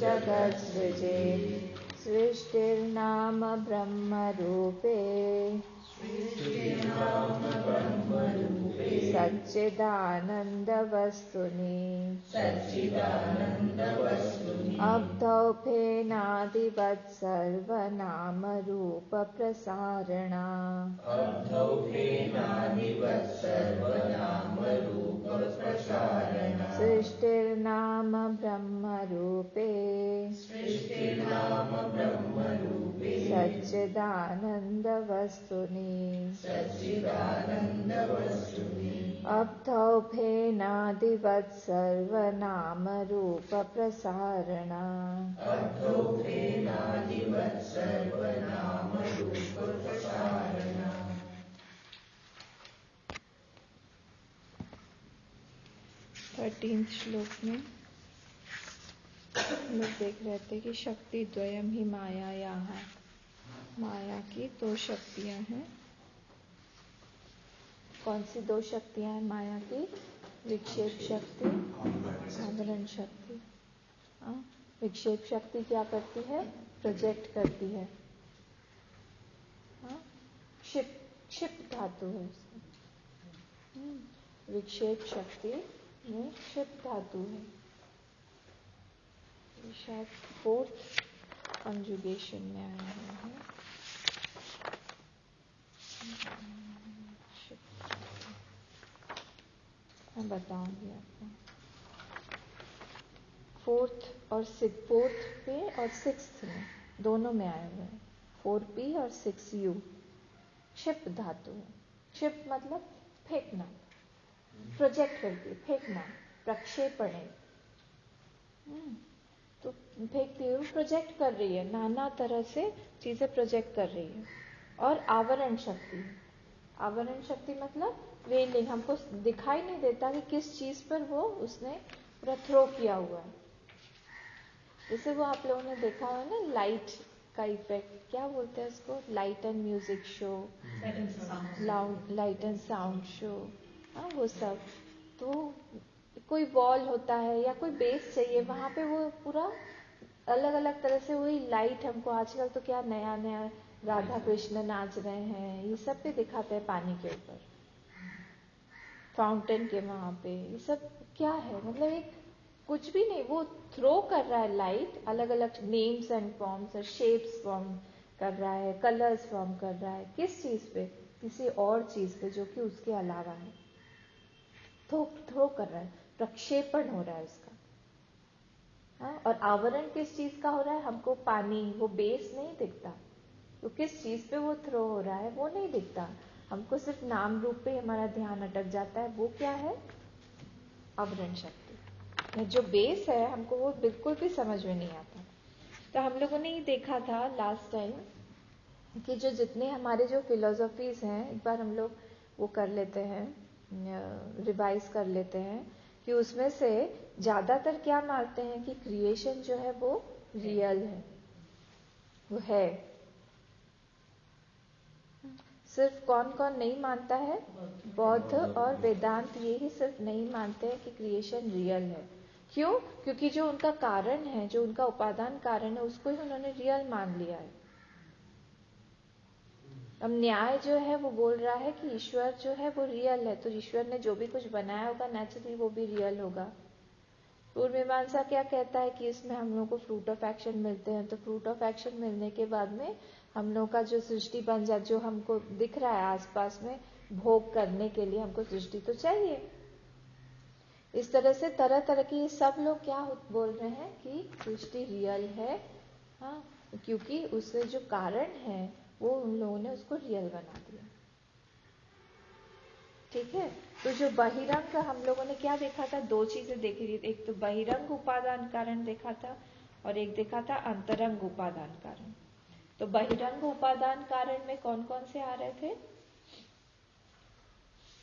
जगत्सृजेत् सृष्टिर्नाम ब्रह्मरूपे सच्चिदानन्दवस्तुनि अब्धौफेनादिवत् सर्वनामरूपप्रसारणा सृष्टिर्नाम ब्रह्मरूपे सच्चिदानन्दवस्तुनि अब्धौफेनादिवत् सर्वनामरूपप्रसारणा श्लोक में हम लोग देख रहे थे कि शक्ति द्वयम ही माया यहाँ, माया की दो शक्तियां हैं। कौन सी दो शक्तियां हैं माया की? विक्षेप शक्ति, आवरण शक्ति। विक्षेप शक्ति क्या करती है? प्रोजेक्ट करती है। क्षिप धातु है उसमें। विक्षेप शक्ति में क्षिप धातु है। ये शायद 4th कंजुगेशन में आया है। मैं बताऊंगी आपको। 4th पे और 6th में दोनों में आया हुआ है। 4P और 6U क्षिप धातु है। क्षिप मतलब फेंकना, प्रोजेक्ट करके फेंकना, प्रक्षेपण। तो फेंकती है, प्रोजेक्ट कर रही है, नाना तरह से चीजें प्रोजेक्ट कर रही है। और आवरण शक्ति, आवरण शक्ति मतलब वेलिंग, हमको दिखाई नहीं देता कि किस चीज पर वो उसने पूरा थ्रो किया हुआ है। जैसे वो आप लोगों ने देखा हो ना, लाइट का इफेक्ट, क्या बोलते हैं उसको? Light and music show, light and sound show, वो सब। तो कोई वॉल होता है या कोई बेस चाहिए, वहां पे वो पूरा अलग अलग तरह से वही लाइट हमको, आजकल तो क्या नया नया राधा कृष्ण नाच रहे हैं, ये सब पे दिखाते हैं पानी के ऊपर, फाउंटेन के वहां पे। ये सब क्या है? मतलब एक कुछ भी नहीं, वो थ्रो कर रहा है लाइट, अलग अलग नेम्स एंड फॉर्म्स और शेप्स फॉर्म कर रहा है, कलर्स फॉर्म कर रहा है। किस चीज पे? किसी और चीज पे जो कि उसके अलावा है। थ्रो कर रहा है, प्रक्षेपण हो रहा है उसका। और आवरण किस चीज का हो रहा है? हमको पानी, वो बेस नहीं दिखता, तो किस चीज पे वो थ्रो हो रहा है वो नहीं दिखता। हमको सिर्फ नाम रूप पे हमारा ध्यान अटक जाता है। वो क्या है? आवरण शक्ति। जो बेस है हमको वो बिल्कुल भी समझ में नहीं आता। तो हम लोगों ने ये देखा था लास्ट टाइम कि जो जितने हमारे जो फिलोसॉफीज हैं, एक बार हम लोग वो कर लेते हैं, रिवाइज कर लेते हैं कि उसमें से ज्यादातर क्या मानते हैं कि क्रिएशन जो है वो रियल है, वो है। सिर्फ कौन कौन नहीं मानता है? बौद्ध और वेदांत, ये ही सिर्फ नहीं मानते हैं कि क्रिएशन रियल है। क्यों? क्योंकि जो उनका कारण है, जो उनका उपादान कारण है, उसको ही उन्होंने रियल मान लिया है। अब न्याय जो है वो बोल रहा है कि ईश्वर जो है वो रियल है, तो ईश्वर ने जो भी कुछ बनाया होगा नेचुरली वो भी रियल होगा। पूर्व मीमांसा क्या कहता है कि इसमें हम लोगों को फ्रूट ऑफ एक्शन मिलते हैं, तो फ्रूट ऑफ एक्शन मिलने के बाद में हम लोगों का जो सृष्टि बन जाए, जो हमको दिख रहा है आसपास में भोग करने के लिए, हमको सृष्टि तो चाहिए। इस तरह से तरह तरह की सब लोग क्या बोल रहे हैं कि सृष्टि रियल है। हाँ, क्योंकि उससे जो कारण है वो उन लोगों ने उसको रियल बना दिया। ठीक है। तो जो बहिरंग हम लोगों ने क्या देखा था? दो चीजें देखी थी। एक तो बहिरंग उपादान कारण देखा था और एक देखा था अंतरंग उपादान कारण। तो बहिरंग उपादान कारण में कौन कौन से आ रहे थे?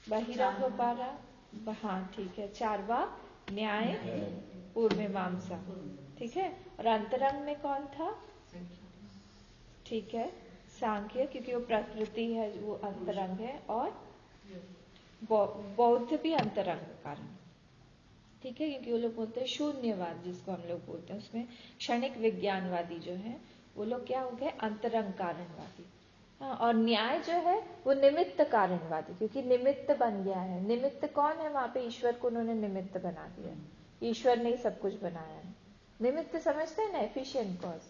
बहिरंग उपादान, हाँ ठीक है, चार्वाक, न्याय, पूर्व मीमांसा। ठीक है। और अंतरंग में कौन था? ठीक है, सांख्य, क्योंकि वो प्रकृति है, वो अंतरंग है। और बौद्ध भी अंतरंग कारण। ठीक है, क्योंकि वो लोग बोलते हैं शून्यवाद, जिसको हम लोग बोलते हैं, उसमें क्षणिक विज्ञानवादी जो है वो लोग क्या हो गए, अंतरंग कारणवादी। हाँ, और न्याय जो है वो निमित्त कारणवादी, क्योंकि निमित्त बन गया है। निमित्त कौन है वहां पे? ईश्वर को उन्होंने निमित्त बना दिया, ईश्वर ने ही सब कुछ बनाया है। निमित्त समझते हैं ना, एफिशिएंट कॉज।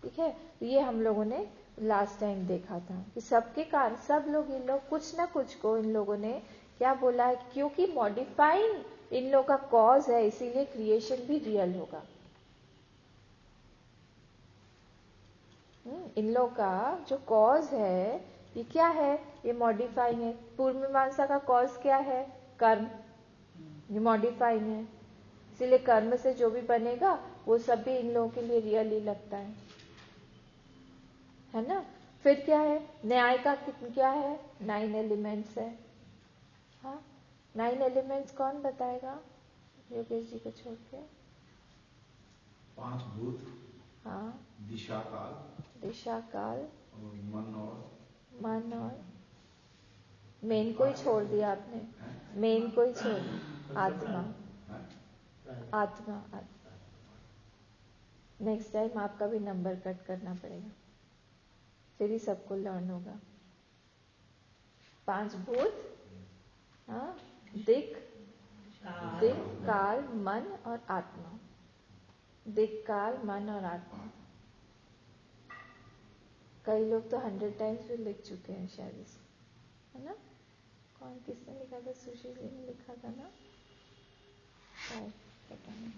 ठीक है, तो ये हम लोगों ने लास्ट टाइम देखा था कि सबके कारण, सब लोग, इन लोग कुछ ना कुछ को इन लोगों ने क्या बोला है, क्योंकि मॉडिफाइंग इन लोग का कॉज है, इसीलिए क्रिएशन भी रियल होगा। इन लोग का जो कॉज है ये क्या है? ये मॉडिफाइंग है। पूर्व मीमांसा का कॉज क्या है? कर्म। ये मॉडिफाइंग है, इसीलिए कर्म से जो भी बनेगा वो सब भी इन लोगों के लिए रियल ही लगता है ना। फिर क्या है? न्याय का क्या है? 9 एलिमेंट्स है। हाँ, 9 एलिमेंट्स कौन बताएगा योगेश जी को छोड़ के? 5 भूत, हाँ, दिशा काल, और मन और मेन को ही छोड़ दिया आपने, मेन को ही छोड़ दिया, आत्मा। नेक्स्ट टाइम आपका भी नंबर कट करना पड़ेगा, फिर ही सबको लर्न होगा। 5 भूत, हाँ, दिक, काल, मन और आत्मा। दिक, काल, मन और आत्मा। कई लोग तो 100 टाइम्स भी लिख चुके हैं शायद इसे, है ना। कौन, किसने लिखा था? सुशील जी ने लिखा था ना, शायद, पता नहीं।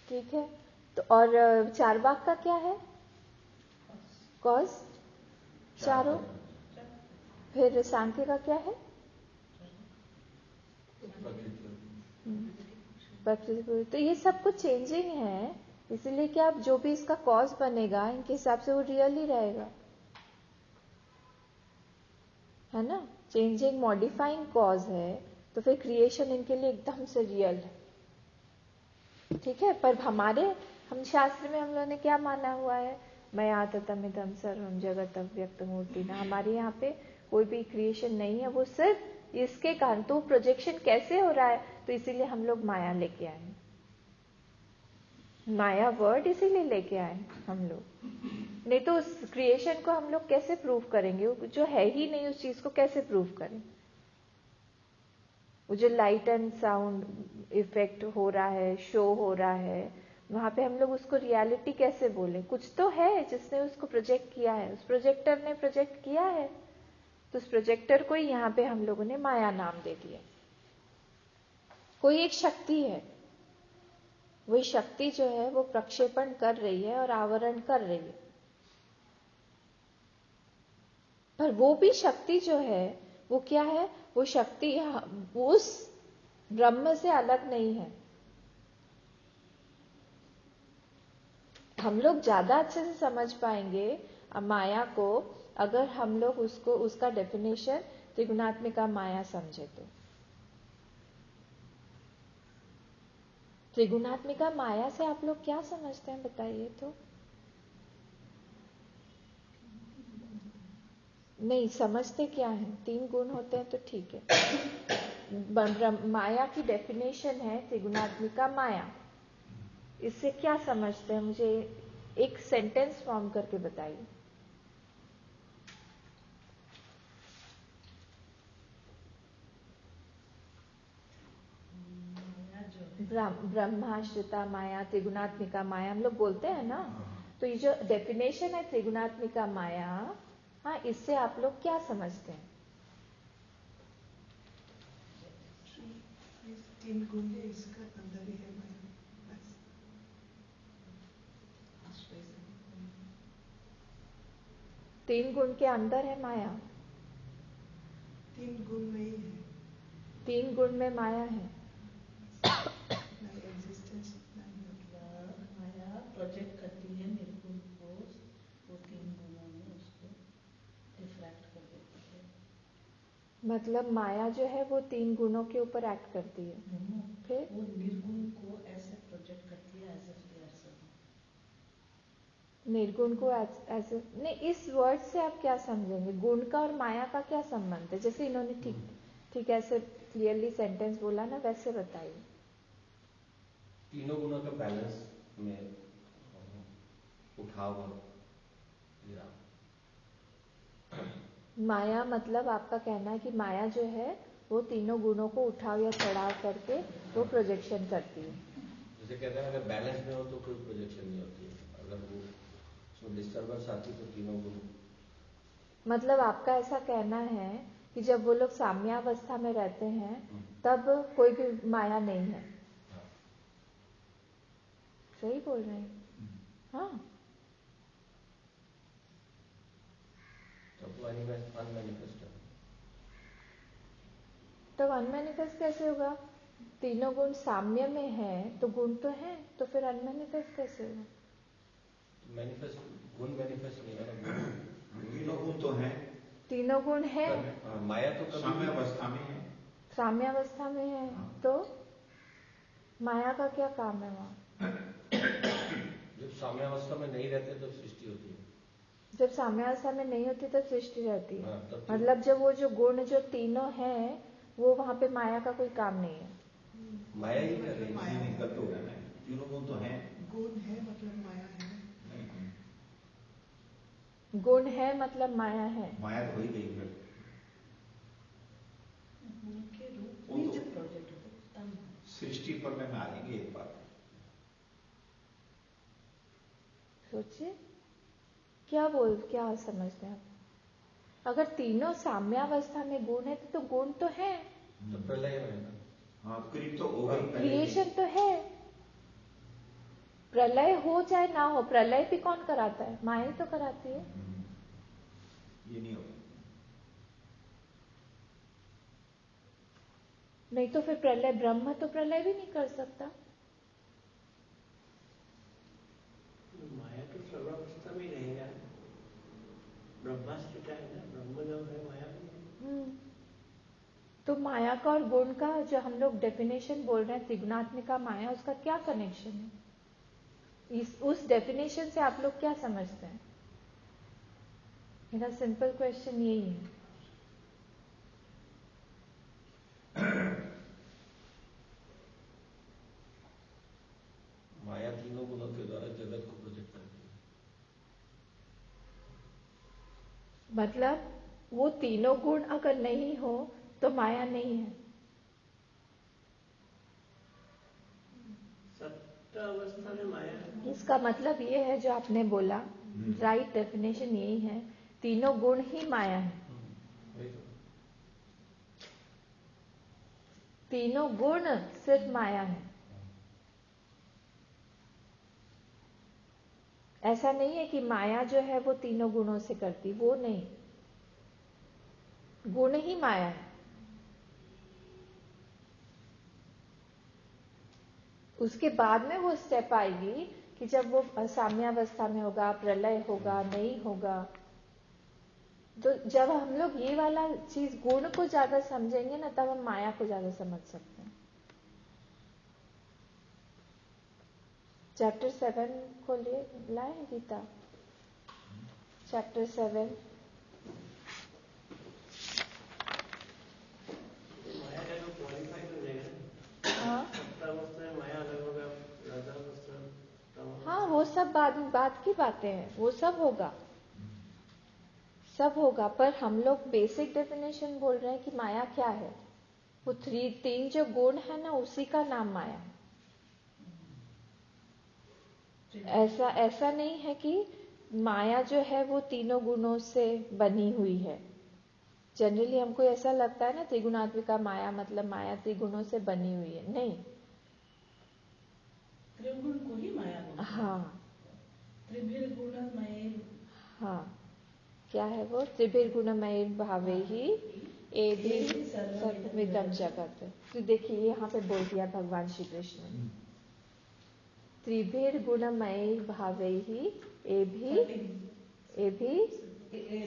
ठीक है, तो और चारवाक का क्या है? कॉज चारों। फिर सांख्य का क्या है? प्रकृति। तो ये सब कुछ चेंजिंग है, इसीलिए कि आप जो भी इसका कॉज बनेगा इनके हिसाब से वो रियल ही रहेगा, है ना। चेंजिंग मॉडिफाइंग कॉज है, तो फिर क्रिएशन इनके लिए एकदम से रियल है। ठीक है, पर हम शास्त्र में हम लोगों ने क्या माना हुआ है? मया ततमिदं सर्वं जगत अव्यक्त मूर्तिना। हमारे यहाँ पे कोई भी क्रिएशन नहीं है, वो सिर्फ इसके कारण। तो प्रोजेक्शन कैसे हो रहा है? तो इसीलिए हम लोग माया लेके आए, माया वर्ड इसीलिए लेके आए हम लोग। नहीं तो उस क्रिएशन को हम लोग कैसे प्रूव करेंगे? वो जो है ही नहीं उस चीज को कैसे प्रूव करें? वो जो लाइट एंड साउंड इफेक्ट हो रहा है, शो हो रहा है, वहां पे हम लोग उसको रियलिटी कैसे बोले? कुछ तो है जिसने उसको प्रोजेक्ट किया है, उस प्रोजेक्टर ने प्रोजेक्ट किया है, तो उस प्रोजेक्टर को ही यहाँ पे हम लोगों ने माया नाम दे दिया। कोई एक शक्ति है, वही शक्ति जो है वो प्रक्षेपण कर रही है और आवरण कर रही है, पर वो भी शक्ति जो है वो क्या है? वो शक्ति उस ब्रह्म से अलग नहीं है। हम लोग ज्यादा अच्छे से समझ पाएंगे माया को अगर हम लोग उसका डेफिनेशन त्रिगुणात्मिका माया समझे। तो त्रिगुणात्मिका माया से आप लोग क्या समझते हैं बताइए तो? नहीं समझते क्या है? 3 गुण होते हैं तो ठीक है। माया की डेफिनेशन है त्रिगुणात्मिका माया। इससे क्या समझते हैं? मुझे एक सेंटेंस फॉर्म करके बताइए। ब्रह्माश्रिता माया, त्रिगुणात्मिका माया हम लोग बोलते हैं ना। तो ये जो डेफिनेशन है त्रिगुणात्मिका माया, हाँ, इससे आप लोग क्या समझते हैं? 3 गुण है, इसका अंदर ही है माया। 3 गुण के अंदर है माया? 3 गुण में ही है, 3 गुण में माया है। ना एग्जिस्टेंस ना माया प्रोजेक्ट करती है निर्गुण को, वो 3 गुणों में उसको रिफ्रैक्ट कर देती है। मतलब माया जो है वो 3 गुणों के ऊपर एक्ट करती है। फिर वो निर्गुण को ऐसे प्रोजेक्ट करती है एज इफ दे आर सगुण। निर्गुण को ऐसे नहीं, इस वर्ड से आप क्या समझेंगे? गुण का और माया का क्या संबंध है? जैसे इन्होंने ठीक ठीक है, ऐसे क्लियरली सेंटेंस बोला ना, वैसे बताइए। तीनों गुणों का बैलेंस में उठाव और गिराव। माया मतलब आपका कहना है कि माया जो है वो तीनों गुणों को उठाव या चढ़ाव करके वो प्रोजेक्शन करती है। जैसे कहते हैं अगर बैलेंस में हो तो कोई प्रोजेक्शन नहीं होती है, अगर वो उसमें डिस्टर्बेंस आती तो तीनों गुण। मतलब आपका ऐसा कहना है कि जब वो लोग साम्यावस्था में रहते हैं तब कोई भी माया नहीं है। सही बोल रहे हैं? हाँ, तब वो अनमैनिफेस्ट है। तब अनमैनिफेस्ट कैसे होगा? तीनों गुण साम्य में है तो गुण तो है, तो फिर अनमैनिफेस्ट कैसे होगा? मैनिफेस्ट गुण मैनिफेस्ट नहीं है ना, तीनों गुण तो है, तीनों गुण है, माया तो कभी साम्यावस्था में है। साम्यावस्था में है तो माया का क्या काम है वहाँ? जब साम्यावस्था में नहीं रहते तब सृष्टि होती है। जब साम्यावस्था में नहीं होती तब सृष्टि रहती है। तब मतलब जब वो जो गुण जो तीनों हैं वो वहाँ पे माया का कोई काम नहीं है। माया ही कर रही है। माया नहीं करते हो गया ना, तीनों गुण तो है। गुण है मतलब माया है। गुण है मतलब माया है। माया तो हो ही गई फिर। उनके रूप में जो प्रोजेक्ट होता है सृष्टि पर में आएंगे एक बार। सोचिए क्या समझते हैं आप? अगर तीनों साम्यावस्था में गुण है तो गुण तो है, तो प्रलय में हाँ क्रिएट तो होगा ही, क्रिएशन तो है। प्रलय हो चाहे ना हो, प्रलय भी कौन कराता है? माया ही तो कराती है। ये नहीं होगा। नहीं तो फिर प्रलय, ब्रह्म तो प्रलय भी नहीं कर सकता। माया तो सर्वावस्था में रहेगा, ब्रह्मास्त्र का है ना, ब्रह्म जब है माया भी है। तो माया का और गुण का जो हम लोग डेफिनेशन बोल रहे हैं त्रिगुणात्मिका माया, उसका क्या कनेक्शन है? उस डेफिनेशन से आप लोग क्या समझते हैं? मेरा सिंपल क्वेश्चन यही है। माया तीनों गुणों के द्वारा जगत को प्रोजेक्ट करती है। मतलब वो तीनों गुण अगर नहीं हो तो माया नहीं है। सत्तावस्था में माया है। इसका मतलब ये है जो आपने बोला, राइट डेफिनेशन यही है, तीनों गुण ही माया है। तीनों गुण सिर्फ माया है। ऐसा नहीं है कि माया जो है वो तीनों गुणों से करती, वो नहीं, गुण ही माया है। उसके बाद में वो स्टेप आएगी कि जब वो साम्यावस्था में होगा, प्रलय होगा, नहीं होगा। तो जब हम लोग ये वाला चीज गुण को ज्यादा समझेंगे ना, तब हम माया को ज्यादा समझ सकते हैं। चैप्टर 7 को लाए गीता, चैप्टर 7। माया का जो क्वालिफाई हो जाएगा। हाँ सत्तावस्था में माया अलग होगा, राजावस्था। हाँ, वो सब बाद की बातें हैं, वो सब होगा, सब होगा। पर हम लोग बेसिक डेफिनेशन बोल रहे हैं कि माया क्या है। वो तीन जो गुण है ना, उसी का नाम माया है। ऐसा नहीं है कि माया जो है वो तीनों गुणों से बनी हुई है। जनरली हमको ऐसा लगता है ना, त्रिगुणात्मिका माया मतलब माया त्रिगुणों से बनी हुई है, नहीं। त्रिगुण को ही माया बोलते हैं। हाँ, त्रिभिर्गुणमय। हाँ, क्या है वो? त्रिभिर्गुणमय भावे ही ए भी सर्वमिदं जगत। तो देखिए यहाँ पे बोल दिया भगवान श्री कृष्ण ने, त्रिभिर्गुणमय भावे ही ए भी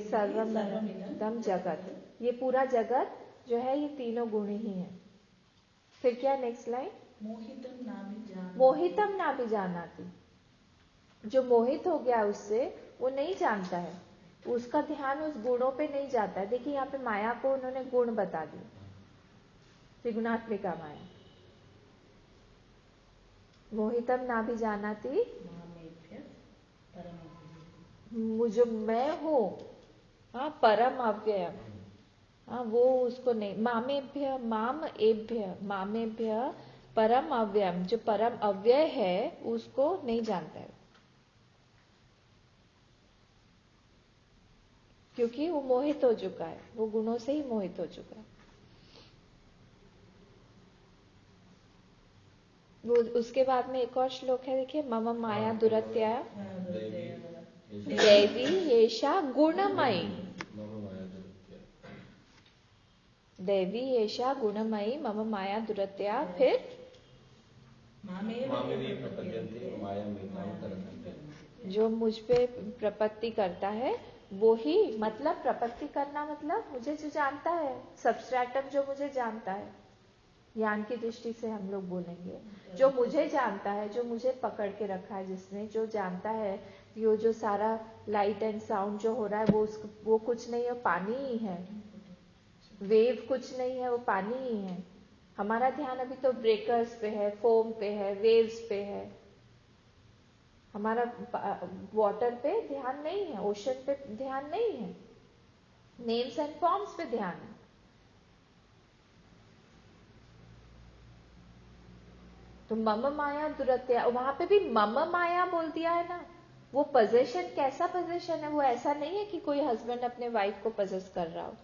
सर्वमिदं जगत। ये पूरा जगत जो है ये तीनों गुण ही है। फिर क्या नेक्स्ट लाइन? मोहितम ना भी जानाति। जो मोहित हो गया उससे, वो नहीं जानता है, उसका ध्यान उस गुणों पे नहीं जाता है। देखिए यहाँ पे माया को उन्होंने गुण बता दिए, त्रिगुणात्मिका माया। मोहितम ना भी जानाती, मामेभ्य परम मुझे मैं हूँ, हाँ परम अव्यय, हाँ वो उसको नहीं, मामेभ्य माम एभ्य, मामेभ्य परम अव्ययम, जो परम अव्यय है उसको नहीं जानता है, क्योंकि वो मोहित हो चुका है, वो गुणों से ही मोहित हो चुका है। वो उसके बाद में एक और श्लोक है, देखिए, मम माया दुरत्या दैवी येषा गुणमयी, देवी येषा गुणमयी मम माया दुरत्या, फिर जो मुझ पे प्रपत्ति करता है वो ही, मतलब प्रपत्ति करना मतलब मुझे जो जानता है, सबस्ट्रैटम जो मुझे जानता है, ज्ञान की दृष्टि से हम लोग बोलेंगे, जो मुझे जानता है, जो मुझे पकड़ के रखा है, जिसने जो जानता है, ये जो सारा लाइट एंड साउंड जो हो रहा है वो कुछ नहीं है, पानी ही है, वेव कुछ नहीं है, वो पानी ही है। हमारा ध्यान अभी तो ब्रेकर्स पे है, फोम पे है, वेव्स पे है, हमारा वाटर पे ध्यान नहीं है, ओशन पे ध्यान नहीं है, नेम्स एंड फॉर्म्स पे ध्यान है। तो मम माया दुरत्या, वहां पे भी मम माया बोल दिया है ना। वो पोजेशन कैसा पोजेशन है, वो ऐसा नहीं है कि कोई हस्बैंड अपने वाइफ को पोजेस कर रहा हो।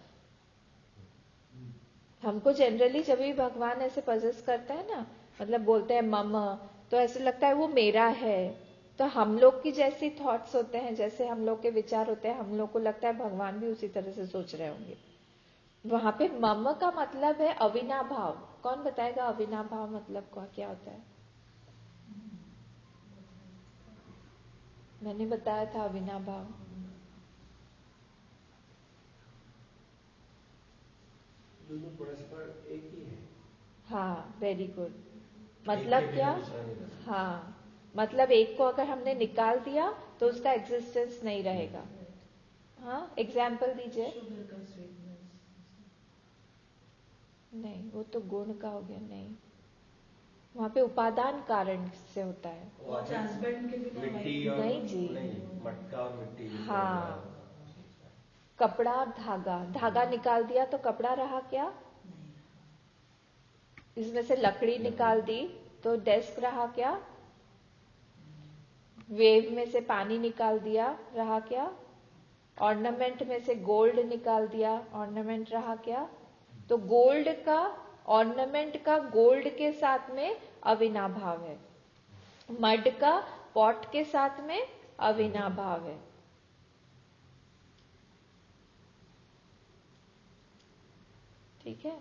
हमको जनरली जब भी भगवान ऐसे पोजेस करते हैं ना, मतलब बोलते हैं मम, तो ऐसे लगता है वो मेरा है। तो हम लोग की जैसी थॉट्स होते हैं, जैसे हम लोग के विचार होते हैं, हम लोग को लगता है भगवान भी उसी तरह से सोच रहे होंगे। वहां पे मम का मतलब है अविनाभाव। कौन बताएगा अविनाभाव मतलब क्या होता है? मैंने बताया था अविनाभाव। दोनों परस्पर एक ही है। हाँ, वेरी गुड। मतलब क्या? हाँ, मतलब एक को अगर हमने निकाल दिया तो उसका एग्जिस्टेंस नहीं रहेगा। हाँ, एग्जाम्पल दीजिए। नहीं, वो तो गुण का हो गया। नहीं, वहां पे उपादान कारण से होता है। हस्बैंड के बिना मिट्टी और नहीं जी, नहीं, मटका और मिट्टी। हाँ, कपड़ा और धागा, धागा निकाल दिया तो कपड़ा रहा क्या? इसमें से लकड़ी निकाल दी तो डेस्क रहा क्या? वेव में से पानी निकाल दिया, रहा क्या? ऑर्नामेंट में से गोल्ड निकाल दिया, ऑर्नामेंट रहा क्या? तो गोल्ड का, ऑर्नामेंट का गोल्ड के साथ में अविनाभाव है, मड का पॉट के साथ में अविनाभाव है। ठीक है,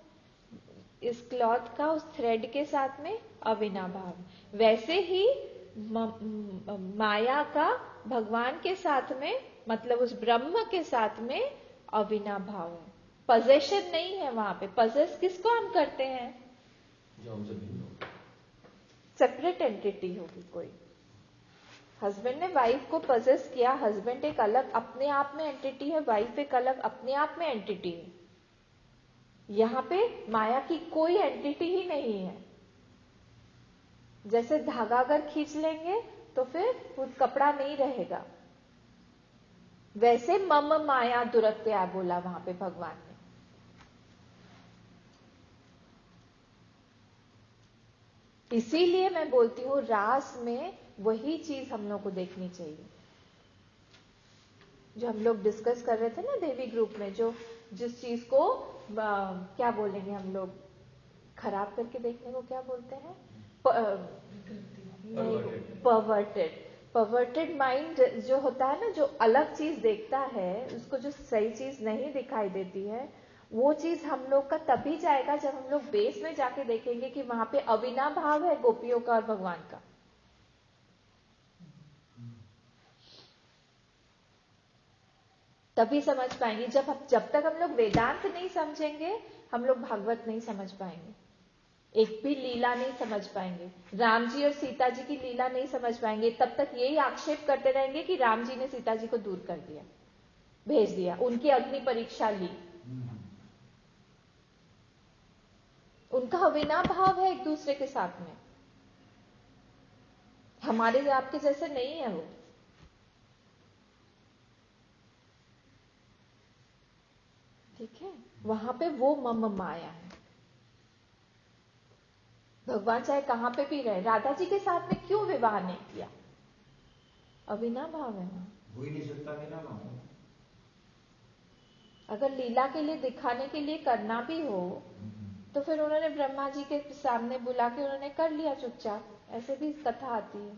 इस क्लॉथ का उस थ्रेड के साथ में अविनाभाव। वैसे ही माया का भगवान के साथ में, मतलब उस ब्रह्म के साथ में अविनाभाव है। पोजेशन नहीं है वहां पे। पोजेस किसको हम करते हैं? जो हमसे भिन्न हो, सेपरेट एंटिटी होगी कोई। हस्बैंड ने वाइफ को पोजेस किया, हस्बैंड एक अलग अपने आप में एंटिटी है, वाइफ एक अलग अपने आप में एंटिटी है। यहां पे माया की कोई एंटिटी ही नहीं है। जैसे धागा अगर खींच लेंगे तो फिर वो कपड़ा नहीं रहेगा, वैसे मम माया दुरत्या बोला वहां पे भगवान ने। इसीलिए मैं बोलती हूं रास में वही चीज हम लोग को देखनी चाहिए जो हम लोग डिस्कस कर रहे थे ना देवी ग्रुप में, जो जिस चीज को क्या बोलेंगे हम लोग, खराब करके देखने को क्या बोलते हैं? परवर्टेड। परवर्टेड माइंड जो होता है ना, जो अलग चीज देखता है, उसको जो सही चीज नहीं दिखाई देती है, वो चीज हम लोग का तभी जाएगा जब हम लोग बेस में जाके देखेंगे कि वहां पे अविनाभाव है गोपियों का और भगवान का। तभी समझ पाएंगे। जब तक हम लोग वेदांत नहीं समझेंगे, हम लोग भागवत नहीं समझ पाएंगे, एक भी लीला नहीं समझ पाएंगे, राम जी और सीता जी की लीला नहीं समझ पाएंगे। तब तक यही आक्षेप करते रहेंगे कि राम जी ने सीता जी को दूर कर दिया, भेज दिया, उनकी अग्नि परीक्षा ली। उनका अविनाभाव है एक दूसरे के साथ में, हमारे आपके जैसे नहीं है वो। ठीक है, वहां पे वो मम माया है। भगवान चाहे कहां पे भी रहे, राधा जी के साथ में क्यों विवाह नहीं किया? अविनाभाव है वहां। हो ही नहीं सकता बिना भाव। अगर लीला के लिए दिखाने के लिए करना भी हो तो फिर उन्होंने ब्रह्मा जी के सामने बुला के उन्होंने कर लिया चुपचाप, ऐसे भी कथा आती है।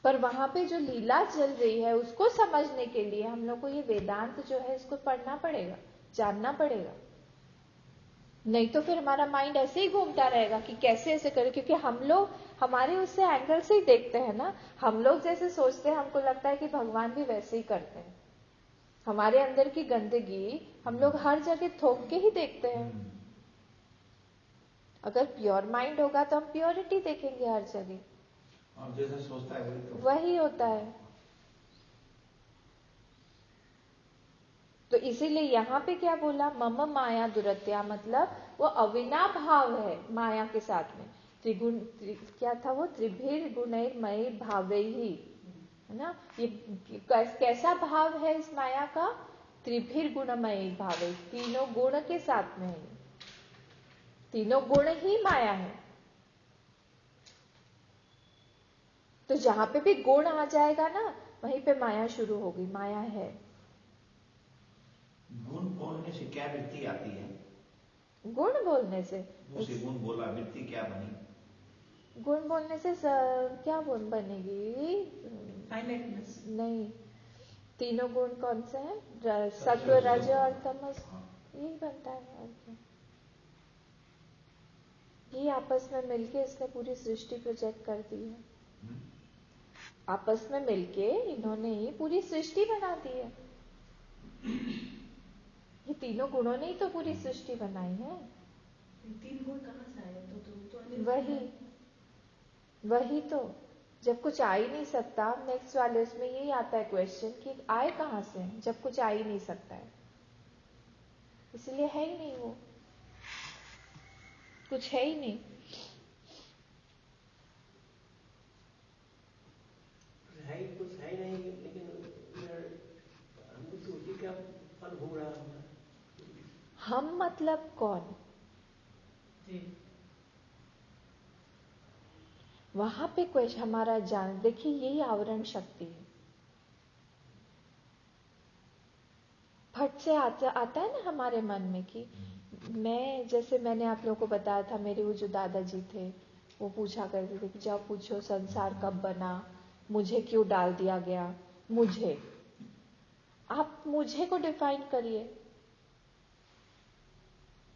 पर वहां पे जो लीला चल रही है उसको समझने के लिए हम लोग को ये वेदांत जो है इसको पढ़ना पड़ेगा, जानना पड़ेगा। नहीं तो फिर हमारा माइंड ऐसे ही घूमता रहेगा कि कैसे ऐसे करें, क्योंकि हम लोग हमारे उससे एंगल से ही देखते हैं ना। हम लोग जैसे सोचते हैं हमको लगता है कि भगवान भी वैसे ही करते हैं। हमारे अंदर की गंदगी हम लोग हर जगह थोप के ही देखते हैं। अगर प्योर माइंड होगा तो हम प्योरिटी देखेंगे हर जगह। और जैसा सोचता है वही होता है। तो इसीलिए यहाँ पे क्या बोला, मम माया दुरत्या, मतलब वो अविनाभाव है माया के साथ में। त्रिगुण क्या था वो, त्रिभिर गुणैर्मयी भावैहि, है ना। ये कैसा भाव है इस माया का, त्रिभिर गुणमयी भावैहि, तीनों गुण के साथ में है। तीनों गुण ही माया है। तो जहां पे भी गुण आ जाएगा ना वहीं पे माया शुरू होगी, माया है। गुण बोलने से क्या वृत्ति आती है? गुण बोलने से उसे गुण बोला, वृत्ति क्या बनी? गुण बोलने से क्या गुण बनेगी? फाइनाइटनेस नहीं, तीनों गुण कौन से हैं? सत्व, रज और तमस, यही बनता है और क्या। ये आपस में मिलके इसने पूरी सृष्टि प्रोजेक्ट कर दी है। आपस में मिलके इन्होंने ही पूरी सृष्टि बना दी है। ये तीनों गुणों ने ही तो पूरी सृष्टि बनाई है। तीन गुण कहाँ से आए? वही तो, जब कुछ आ ही नहीं सकता, नेक्स्ट वाले उसमें यही आता है क्वेश्चन कि आए कहां से जब कुछ आ ही नहीं सकता है। इसलिए है ही नहीं, वो कुछ है ही नहीं। कुछ है ही नहीं, लेकिन हमको तो उसी का फल भोग रहा हूँ। हम मतलब कौन? जी वहां पे क्वेश्चन हमारा जान, देखिए यही आवरण शक्ति है। फट से आता है ना हमारे मन में कि मैं, जैसे मैंने आप लोगों को बताया था, मेरे वो जो दादाजी थे वो पूछा करते थे कि जब पूछो संसार कब बना, मुझे क्यों डाल दिया गया। मुझे, आप मुझे को डिफाइन करिए।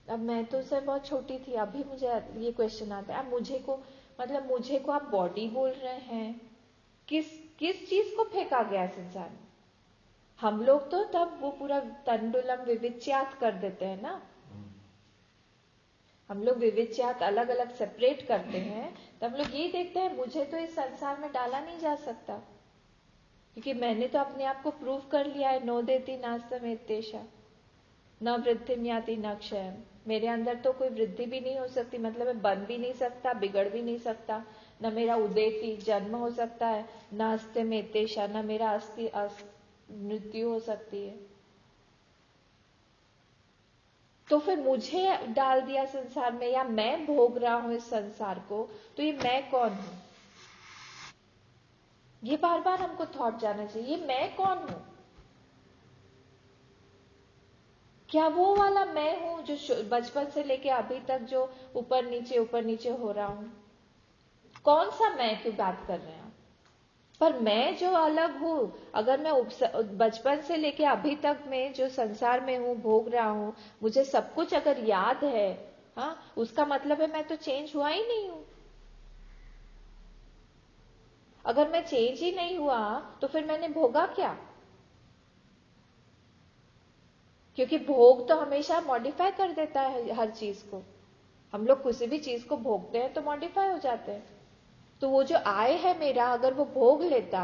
अब मैं तो उससे बहुत छोटी थी, अभी मुझे ये क्वेश्चन आता है। अब मुझे को मतलब मुझे को आप बॉडी बोल रहे हैं, किस चीज को फेंका गया संसार में? हम लोग तो तब वो पूरा तंडुलम विविच्यात कर देते हैं ना। हम लोग विविच्यात अलग अलग सेपरेट करते हैं, तो हम लोग ये देखते हैं मुझे तो इस संसार में डाला नहीं जा सकता, क्योंकि मैंने तो अपने आप को प्रूव कर लिया है। नो देती नास्तमेतेशा न वृद्धि याति न क्षय। मेरे अंदर तो कोई वृद्धि भी नहीं हो सकती, मतलब मैं बन भी नहीं सकता, बिगड़ भी नहीं सकता। न मेरा उदेति जन्म हो सकता है, न अस्ति में तेषा, न मेरा अस्थि मृत्यु हो सकती है। तो फिर मुझे डाल दिया संसार में, या मैं भोग रहा हूं इस संसार को, तो ये मैं कौन हूं? ये बार बार हमको थॉट जाना चाहिए, ये मैं कौन हूं? क्या वो वाला मैं हूं जो बचपन से लेके अभी तक जो ऊपर नीचे हो रहा हूं? कौन सा मैं की बात कर रहे हैं? पर मैं जो अलग हूं, अगर मैं बचपन से लेके अभी तक में जो संसार में हूं, भोग रहा हूं, मुझे सब कुछ अगर याद है, हाँ, उसका मतलब है मैं तो चेंज हुआ ही नहीं हूं। अगर मैं चेंज ही नहीं हुआ तो फिर मैंने भोगा क्या? क्योंकि भोग तो हमेशा मॉडिफाई कर देता है हर चीज को। हम लोग किसी भी चीज को भोगते हैं तो मॉडिफाई हो जाते हैं। तो वो जो आय है मेरा, अगर वो भोग लेता,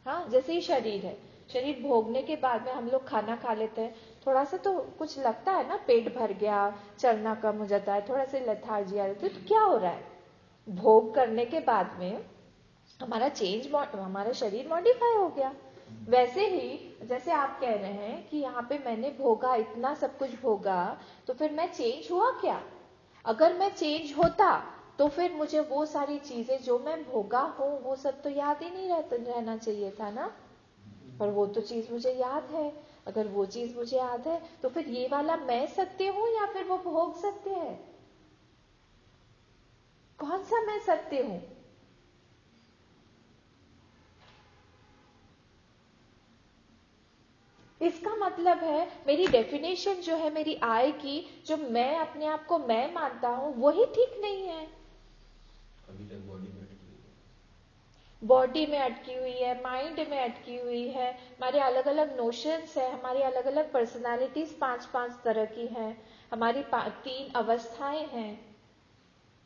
हाँ, जैसे ही शरीर है, शरीर भोगने के बाद में हम लोग खाना खा लेते हैं, थोड़ा सा तो कुछ लगता है ना, पेट भर गया, चलना कम हो जाता है, थोड़ा सा लेथार्जी आ जाती है, तो क्या हो रहा है? भोग करने के बाद में हमारा शरीर मॉडिफाई हो गया। वैसे ही जैसे आप कह रहे हैं कि यहाँ पे मैंने भोगा, इतना सब कुछ भोगा, तो फिर मैं चेंज हुआ क्या? अगर मैं चेंज होता तो फिर मुझे वो सारी चीजें जो मैं भोगा हूँ वो सब तो याद ही नहीं रहना चाहिए था ना। पर वो तो चीज मुझे याद है। अगर वो चीज मुझे याद है तो फिर ये वाला मैं सत्य हूँ या फिर वो भोग सत्य है? कौन सा मैं सत्य हूं? इसका मतलब है मेरी डेफिनेशन जो है मेरी आय की, जो मैं अपने आप को मैं मानता हूं, वही ठीक नहीं है। अभी तक बॉडी में अटकी हुई है, माइंड में अटकी हुई है, हमारे अलग अलग नोशंस है, हमारी अलग अलग पर्सनालिटीज 5-5 तरह की हैं, हमारी 3 अवस्थाएं हैं।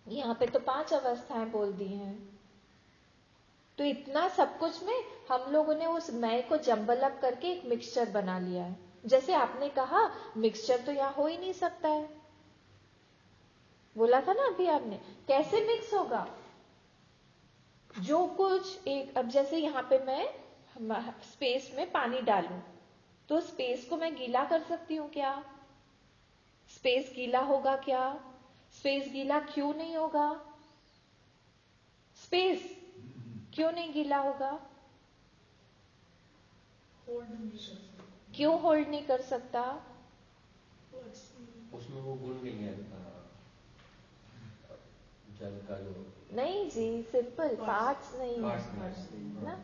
यहाँ पे तो 5 अवस्थाएं बोल दी हैं। तो इतना सब कुछ में हम लोगों ने उस मैं को जंबल अप करके एक मिक्सचर बना लिया है। जैसे आपने कहा मिक्सचर तो यहाँ हो ही नहीं सकता है, बोला था ना अभी आपने, कैसे मिक्स होगा? जो कुछ एक, अब जैसे यहाँ पे मैं स्पेस में पानी डालूं तो स्पेस को मैं गीला कर सकती हूँ क्या? स्पेस गीला होगा क्या? स्पेस गीला क्यों नहीं होगा? स्पेस क्यों नहीं गीला होगा? होल्ड नहीं कर सकते। क्यों होल्ड नहीं कर सकता? उसमें वो गुण नहीं है जल का जो। नहीं जी, सिंपल पार्ट्स नहीं है ना,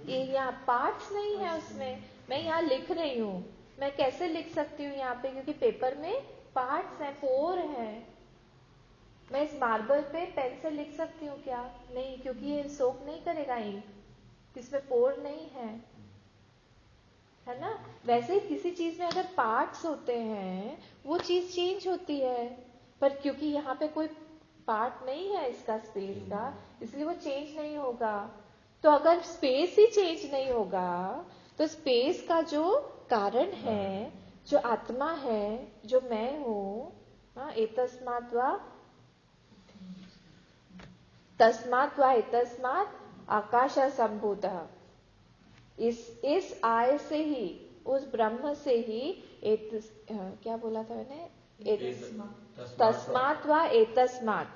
ये यहाँ पार्ट्स नहीं है उसमें। मैं यहाँ लिख रही हूँ, मैं कैसे लिख सकती हूँ यहाँ पे, क्योंकि पेपर में पार्ट्स हैं, पोर है। मैं इस मार्बल पे पेन से लिख सकती हूँ क्या? नहीं, क्योंकि ये सोक नहीं करेगा इंक, इसमें पोर नहीं है ना। वैसे ही किसी चीज में अगर पार्ट्स होते हैं वो चीज चेंज होती है, पर क्योंकि यहाँ पे कोई पार्ट नहीं है इसका स्पेस का, इसलिए वो चेंज नहीं होगा। तो अगर स्पेस ही चेंज नहीं होगा तो स्पेस का जो कारण है, जो आत्मा है, जो मैं हूं, एतस्मात् वा तस्मात् वा एतस्मात् आकाश संभूतः, इस आय से ही, उस ब्रह्म से ही क्या बोला था मैंने, तस्मात् वा एतस्मात्,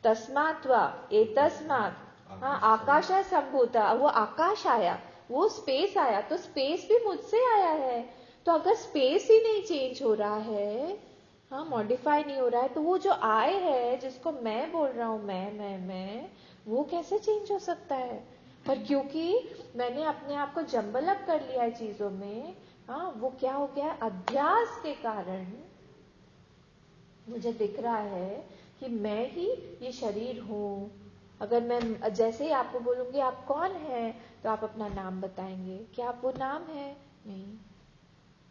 तस्मात् वा एतस्मात्, आकाश संभूता, वो आकाश आया, वो स्पेस आया, तो स्पेस भी मुझसे आया है। तो अगर स्पेस ही नहीं चेंज हो रहा है, मॉडिफाई नहीं हो रहा है, तो वो जो आय है जिसको मैं बोल रहा हूं, मैं वो कैसे चेंज हो सकता है? पर क्योंकि मैंने अपने आप को जंबल अप कर लिया है चीजों में, वो क्या हो गया, अध्यास के कारण मुझे दिख रहा है कि मैं ही ये शरीर हूं। अगर मैं जैसे ही आपको बोलूंगी आप कौन है, तो आप अपना नाम बताएंगे, क्या आप वो नाम है? नहीं,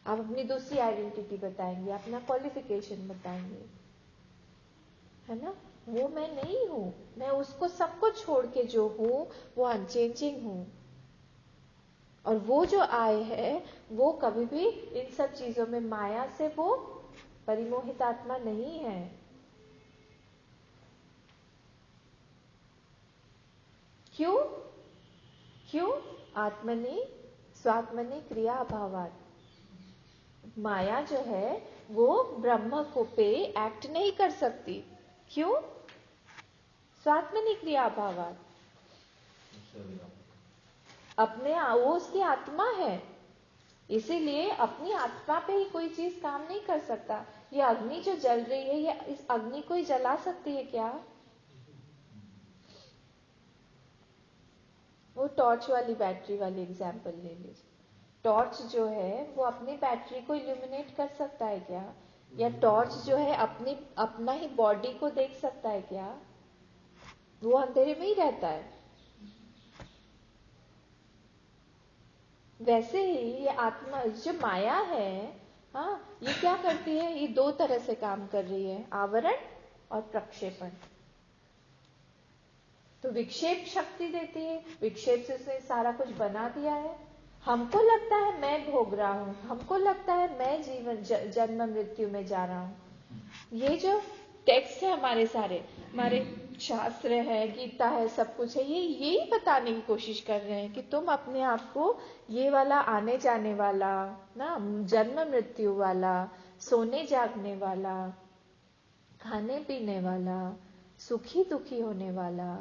आप अपनी दूसरी आइडेंटिटी बताएंगे, अपना क्वालिफिकेशन बताएंगे, है ना। वो मैं नहीं हूं, मैं उसको सबको छोड़ के जो हूं वो अनचेंजिंग हूं। और वो जो आय है वो कभी भी इन सब चीजों में माया से वो परिमोहित आत्मा नहीं है। क्यों? आत्मनि स्वात्मनि क्रिया अभावात्, माया जो है वो ब्रह्म को पे एक्ट नहीं कर सकती। क्यों? स्वात्मनि क्रिया अभावात्, अपने वो उसकी आत्मा है, इसीलिए अपनी आत्मा पे ही कोई चीज काम नहीं कर सकता। ये अग्नि जो जल रही है, ये इस अग्नि को ही जला सकती है क्या? वो टॉर्च वाली बैटरी वाली एग्जांपल ले लीजिए। टॉर्च जो है वो अपनी बैटरी को इल्यूमिनेट कर सकता है क्या? या टॉर्च जो है अपना ही बॉडी को देख सकता है क्या? वो अंधेरे में ही रहता है। वैसे ही ये आत्मा जो माया है, ये क्या करती है, ये 2 तरह से काम कर रही है, आवरण और प्रक्षेपण। तो विक्षेप शक्ति देती है, विक्षेप से उसने सारा कुछ बना दिया है। हमको लगता है मैं भोग रहा हूं, हमको लगता है मैं जीवन जन्म मृत्यु में जा रहा हूं। ये जो टेक्स्ट है हमारे सारे, हमारे शास्त्र है, गीता है, सब कुछ है, ये यही बताने की कोशिश कर रहे हैं कि तुम अपने आप को ये वाला आने जाने वाला ना, जन्म मृत्यु वाला, सोने जागने वाला, खाने पीने वाला, सुखी दुखी होने वाला,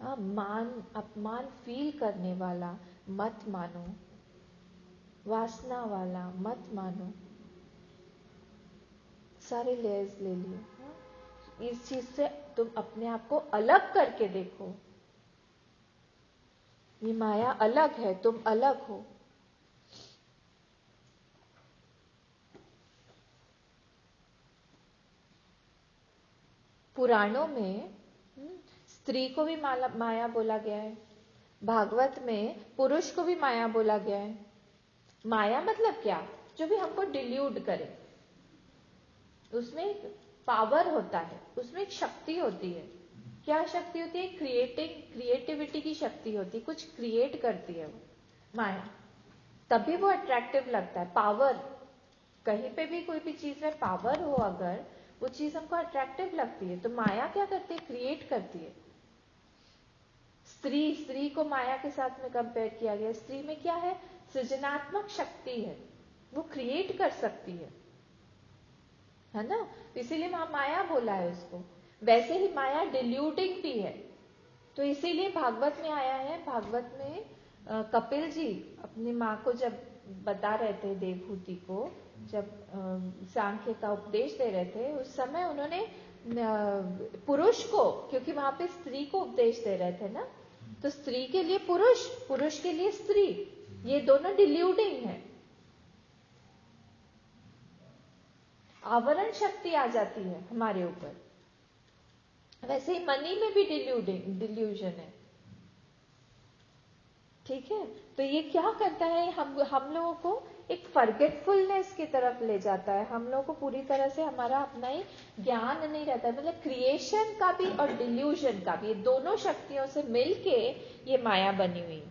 मान अपमान फील करने वाला मत मानो, वासना वाला मत मानो। सारे लेयर्स ले लिए। इस चीज से तुम अपने आप को अलग करके देखो। ये माया अलग है, तुम अलग हो। पुराणों में स्त्री को भी माया बोला गया है, भागवत में पुरुष को भी माया बोला गया है। माया मतलब क्या? जो भी हमको डिल्यूट करे। उसमें एक पावर होता है, उसमें एक शक्ति होती है। क्या शक्ति होती है? क्रिएटिविटी की शक्ति होती है, कुछ क्रिएट करती है वो माया, तभी वो अट्रैक्टिव लगता है। पावर, कहीं पे भी कोई भी चीज में पावर हो अगर, वो चीज हमको अट्रैक्टिव लगती है। तो माया क्या करती है? क्रिएट करती है। स्त्री को माया के साथ में कंपेयर किया गया। स्त्री में क्या है? सृजनात्मक शक्ति है, वो क्रिएट कर सकती है ना? इसीलिए वहां माया बोला है उसको। वैसे ही माया डिल्यूटिंग भी है, तो इसीलिए भागवत में आया है। भागवत में कपिल जी अपनी माँ को जब बता रहे थे, देवहूति को जब सांख्य का उपदेश दे रहे थे, उस समय उन्होंने पुरुष को, क्योंकि वहां पे स्त्री को उपदेश दे रहे थे ना, तो स्त्री के लिए पुरुष, पुरुष के लिए स्त्री, ये दोनों डिल्यूटिंग है। आवरण शक्ति आ जाती है हमारे ऊपर। वैसे ही मनी में भी डिल्यूजन है। ठीक है, तो ये क्या करता है? हम लोगों को एक फॉरगेटफुलनेस की तरफ ले जाता है। हम लोगों को पूरी तरह से हमारा अपना ही ज्ञान नहीं रहता है। मतलब क्रिएशन का भी और डिल्यूजन का भी, ये दोनों शक्तियों से मिलके ये माया बनी हुई।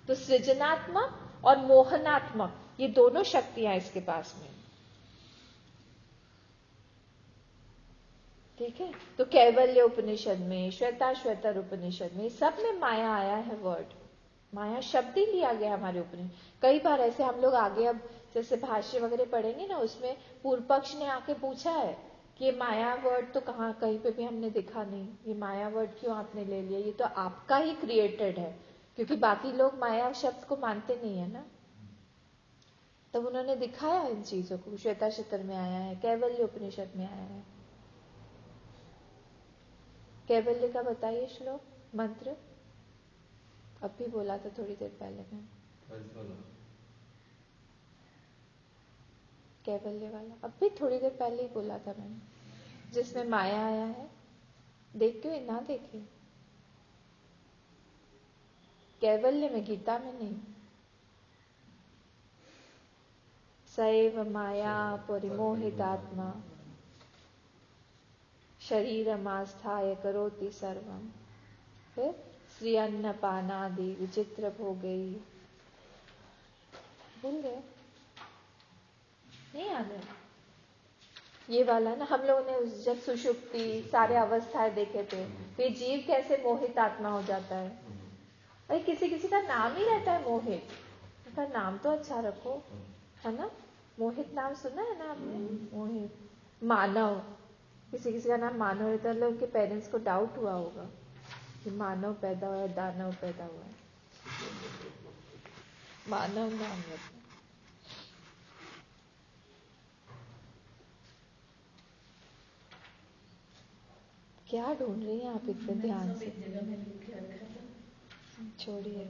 तो सृजनात्मक और मोहनात्मक, ये दोनों शक्तियां इसके पास में। ठीक है, तो कैवल्य उपनिषद में, श्वेताश्वतर उपनिषद में, सब में माया आया है वर्ड। माया शब्द ही लिया गया हमारे उपनिषद। कई बार ऐसे हम लोग आगे अब जैसे भाष्य वगैरह पढ़ेंगे ना, उसमें पूर्व पक्ष ने आके पूछा है कि ये माया वर्ड तो कहाँ, कहीं पे भी हमने दिखा नहीं, ये माया वर्ड क्यों आपने ले लिया? ये तो आपका ही क्रिएटेड है, क्योंकि बाकी लोग माया शब्द को मानते नहीं है ना। तब उन्होंने दिखाया इन चीजों को। श्वेताश्वतर में आया है, कैवल्य उपनिषद में आया है। कैवल्य का बताइए श्लोक, मंत्र। अभी बोला था थोड़ी देर पहले मैं, कैवल्य वाला अभी थोड़ी देर पहले ही बोला था मैंने, जिसमें माया आया है। देखिए ना, देखिए कैवल्य में, गीता में नहीं। सैव माया परिमोहितात्मा शरीरमास्थाय करोति सर्वम। फिर श्री अन्नपानादि विचित्र भोगई। भूल गए? नहीं याद है? ये वाला ना, हम लोगों ने जब सुषुप्ति सारे अवस्थाएं देखे थे, तो ये जीव कैसे मोहित आत्मा हो जाता है। अरे किसी किसी का नाम ही रहता है मोहित, उसका नाम तो अच्छा रखो, है ना? मोहित नाम सुना है ना आपने? मोहित, मानव, किसी किसी का नाम मानव रहता है। मतलब उनके पेरेंट्स को डाउट हुआ होगा कि मानव पैदा हुआ है, दानव पैदा हुआ है, मानव नाम रखना। क्या ढूंढ रही हैं आप इतने ध्यान से? छोड़िए,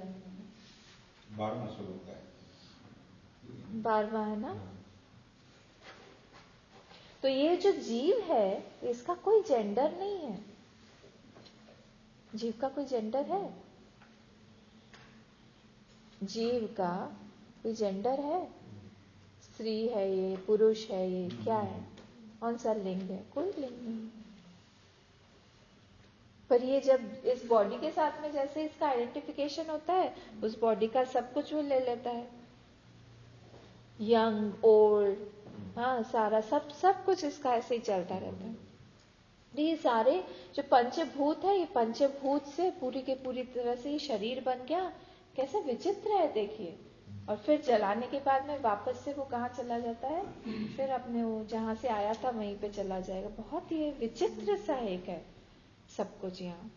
12वां श्लोक है, 12वां है ना? तो ये जो जीव है, इसका कोई जेंडर नहीं है। जीव का कोई जेंडर है? जीव का कोई जेंडर है? स्त्री है ये, पुरुष है ये, क्या है? कौन सा लिंग है? कोई लिंग नहीं। पर ये जब इस बॉडी के साथ में जैसे इसका आइडेंटिफिकेशन होता है, उस बॉडी का सब कुछ वो ले लेता है, यंग ओल्ड, हाँ सारा सब कुछ इसका ऐसे ही चलता रहता है। ये सारे जो पंचभूत है, ये पंचभूत से पूरी के पूरी तरह से ये शरीर बन गया। कैसा विचित्र है देखिए। और फिर जलाने के बाद में वापस से वो कहाँ चला जाता है, फिर अपने वो जहां से आया था वहीं पे चला जाएगा। बहुत ही विचित्र सा एक है सब कुछ। यहाँ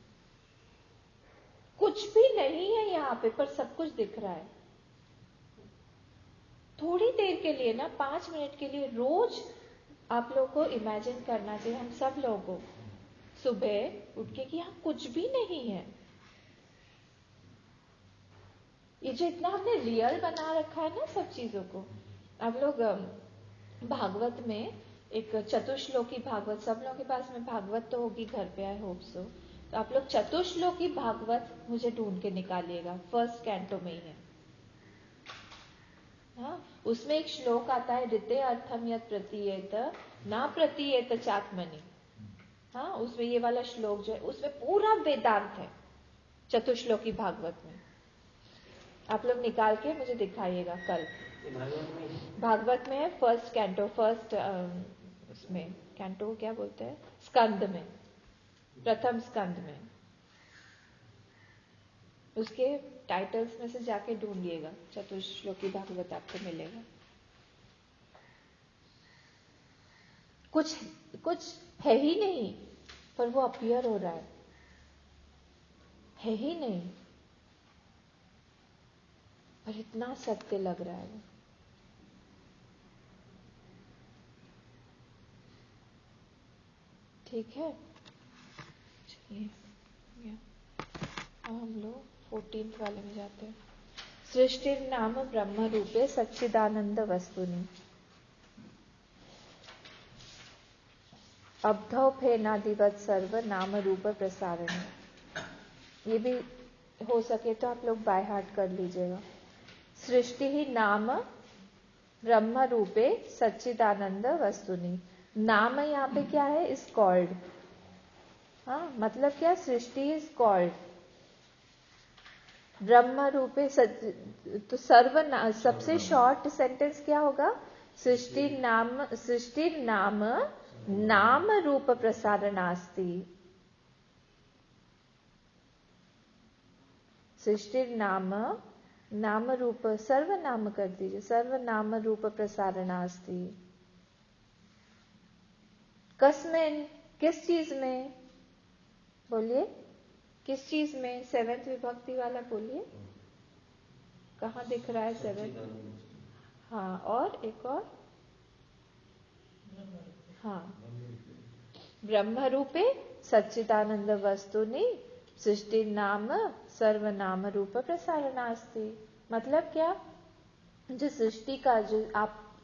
कुछ भी नहीं है यहाँ पे, पर सब कुछ दिख रहा है। थोड़ी देर के लिए ना, 5 मिनट के लिए रोज आप लोगों को इमेजिन करना चाहिए, हम सब लोगों को, सुबह उठ के कि यहाँ कुछ भी नहीं है। ये जो इतना हमने रियल बना रखा है ना सब चीजों को। आप लोग भागवत में एक चतुश्लोकी भागवत, सब लोगों के पास में भागवत तो होगी घर पे, आई होप सो। तो आप लोग चतुश्लोकी भागवत मुझे ढूंढ के निकालिएगा, फर्स्ट कैंटो में ही है। हाँ, उसमें एक श्लोक आता है, ऋते अर्थम यत् प्रतीयेत ना प्रतीयेत चात्मनि। हाँ, उसमें ये वाला श्लोक जो है, उसमें पूरा वेदांत है चतुश्लोकी भागवत में। आप लोग निकाल के मुझे दिखाइएगा कल। भागवत में है, फर्स्ट कैंटो, फर्स्ट उसमें कैंटो क्या बोलते हैं, स्कंद में, प्रथम स्कंद में। उसके टाइटल्स में से जाके ढूंढिएगा, चतुश्लोकी भागवत आपको मिलेगा। कुछ है ही नहीं, पर वो अपीयर हो रहा है ही नहीं, पर इतना सत्य लग रहा है। ठीक है, चलिए अब हम लोग 14th वाले में जाते हैं। सृष्टि नाम ब्रह्म रूपे सच्चिदानंद वस्तुनि अब्धौ फेनादिवत सर्व नाम रूप प्रसारण। ये भी हो सके तो आप लोग बाय हार्ट कर लीजिएगा। सृष्टि ही नाम ब्रह्म रूपे सच्चिदानंद वस्तुनि। नाम यहाँ पे क्या है, इज कॉल्ड। हाँ, मतलब क्या, सृष्टि इज कॉल्ड ब्रह्म रूपे तो सबसे शॉर्ट सेंटेंस क्या होगा, सृष्टि नाम नाम रूप प्रसारणास्ति। सृष्टि नाम रूप, सर्वनाम कर दीजिए, सर्वनाम रूप प्रसारणास्ति। कस्मिन, किस चीज में, बोलिए किस चीज में, 7th विभक्ति वाला बोलिए, कहाँ दिख रहा है 7th? हाँ, और एक और, हाँ, ब्रह्म रूपे सच्चिदानंद वस्तुनि सृष्टि नाम सर्वनाम रूप प्रसारणास्ति। मतलब क्या, जो सृष्टि का, जो आप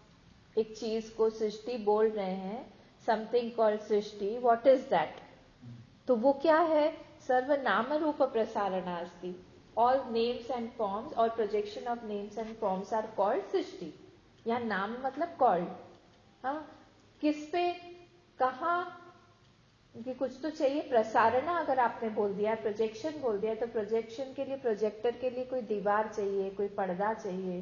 एक चीज को सृष्टि बोल रहे हैं, समथिंग कॉल्ड सृष्टि, व्हाट इज दैट? तो वो क्या है, सर्वनाम रूप प्रसारणास्ति। ऑल नेम्स एंड फॉर्म्स और projection of names and forms are called सृष्टि। यहाँ नाम मतलब कॉल्ड। हाँ, किस पे, कहा, कि कुछ तो चाहिए, प्रसारणा अगर आपने बोल दिया, प्रोजेक्शन बोल दिया, तो प्रोजेक्शन के लिए, प्रोजेक्टर के लिए कोई दीवार चाहिए, कोई पर्दा चाहिए,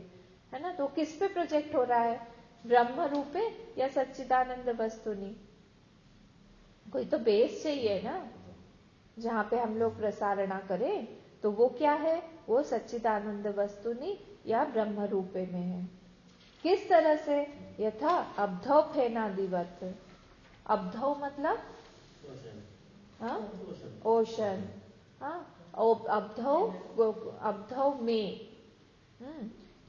है ना। तो किस पे प्रोजेक्ट हो रहा है, ब्रह्म रूपे या सच्चिदानंद वस्तुनि? कोई तो बेस चाहिए ना, जहां पे हम लोग प्रसारणा करें। तो वो क्या है, वो सच्चिदानंद वस्तुनि या ब्रह्म रूपे में है। किस तरह से, यथा अब्धौ फेनादिवत। अब्धौ मतलब ओशन। हाँ, अब्धौ में,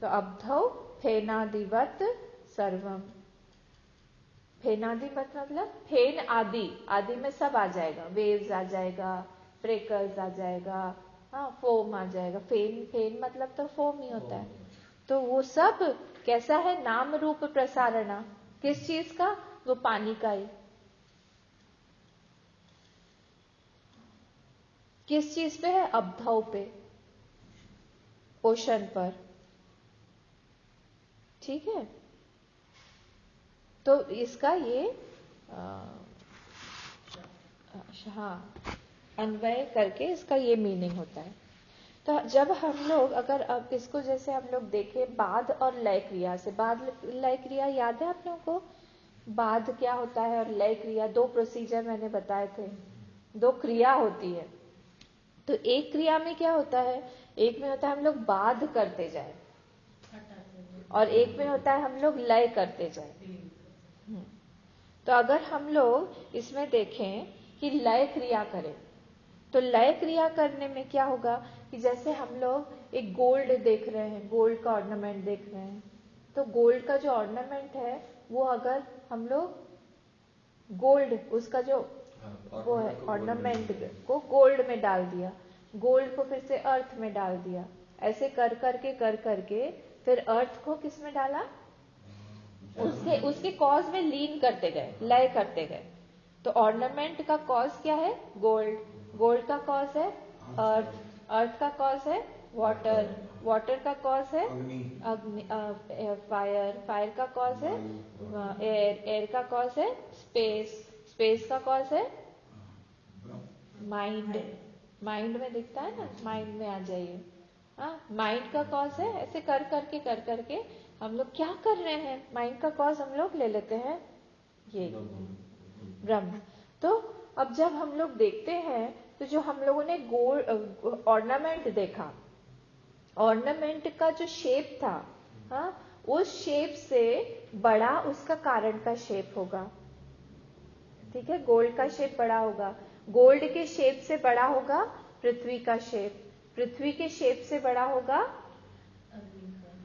तो अब्धौ फेनादिवत सर्वम। फेनादिवत मतलब फेन आदि, आदि में सब आ जाएगा, वेव्स आ जाएगा, ब्रेकर्स आ जाएगा, हाँ, फोम आ जाएगा। फेन मतलब तो फोम ही होता है। तो वो सब कैसा है, नाम रूप प्रसारणा। किस चीज का, वो पानी का ही। किस चीज पे है, अब्धौ पे, ओशन पर। ठीक है, तो इसका ये हाँ, अन्वय करके इसका ये मीनिंग होता है। तो जब हम लोग अगर अब इसको जैसे हम लोग देखें बाध और लय क्रिया से, बाध लय क्रिया याद है आप लोगों को? बाध क्या होता है और लय क्रिया, दो प्रोसीजर मैंने बताए थे, दो क्रिया होती है। तो एक क्रिया में क्या होता है, एक में होता है हम लोग बाध करते जाए और एक में होता है हम लोग लय करते जाए। तो अगर हम लोग इसमें देखें कि लय क्रिया करें, तो लय क्रिया करने में क्या होगा कि जैसे हम लोग एक गोल्ड देख रहे हैं, गोल्ड का ऑर्नामेंट देख रहे हैं, तो गोल्ड का जो ऑर्नामेंट है वो अगर हम लोग गोल्ड उसका जो वो है ऑर्नामेंट को गोल्ड में डाल दिया, गोल्ड को फिर से अर्थ में डाल दिया, ऐसे कर करके फिर अर्थ को किस में डाला, उसके कॉज में लीन करते गए, लय करते गए। तो ऑर्नामेंट का कॉज क्या है, गोल्ड, गोल्ड का कॉज है अर्थ, अर्थ का कॉज है वाटर, वाटर का कॉज है अग्नि, फायर, फायर का कॉज है एयर, एयर का कॉज है स्पेस, स्पेस का कॉज है माइंड, माइंड में दिखता है ना, माइंड में आ जाइए। हाँ, माइंड का कॉज है, ऐसे कर करके हम लोग क्या कर रहे हैं, माइंड का कॉज हम लोग ले लेते हैं ये ब्रह्म। तो अब जब हम लोग देखते हैं तो जो हम लोगों ने गोल्ड ऑर्नामेंट देखा, ऑर्नामेंट का जो शेप था, हाँ, उस शेप से बड़ा उसका कारण का शेप होगा। ठीक है, गोल्ड का शेप बड़ा होगा, गोल्ड के शेप से बड़ा होगा पृथ्वी का शेप, पृथ्वी के शेप से बड़ा होगा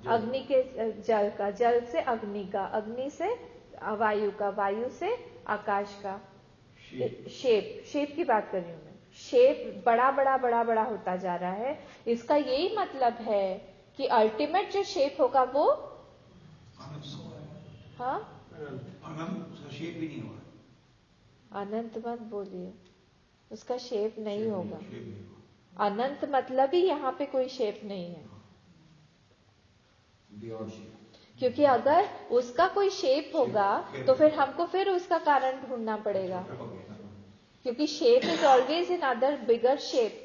अग्नि के जल का, जल से अग्नि का, अग्नि से वायु का, वायु से आकाश का। शेप की बात कर रही हूं मैं, शेप बड़ा होता जा रहा है। इसका यही मतलब है कि अल्टीमेट जो शेप होगा वो हाँ अनंत शेप भी नहीं होगा, अनंत मत बोलिए, उसका शेप नहीं होगा। अनंत मतलब ही यहाँ पे कोई शेप नहीं है, क्योंकि अगर उसका कोई शेप होगा तो फिर हमको फिर उसका कारण ढूंढना पड़ेगा, क्योंकि shape is always in other bigger shape,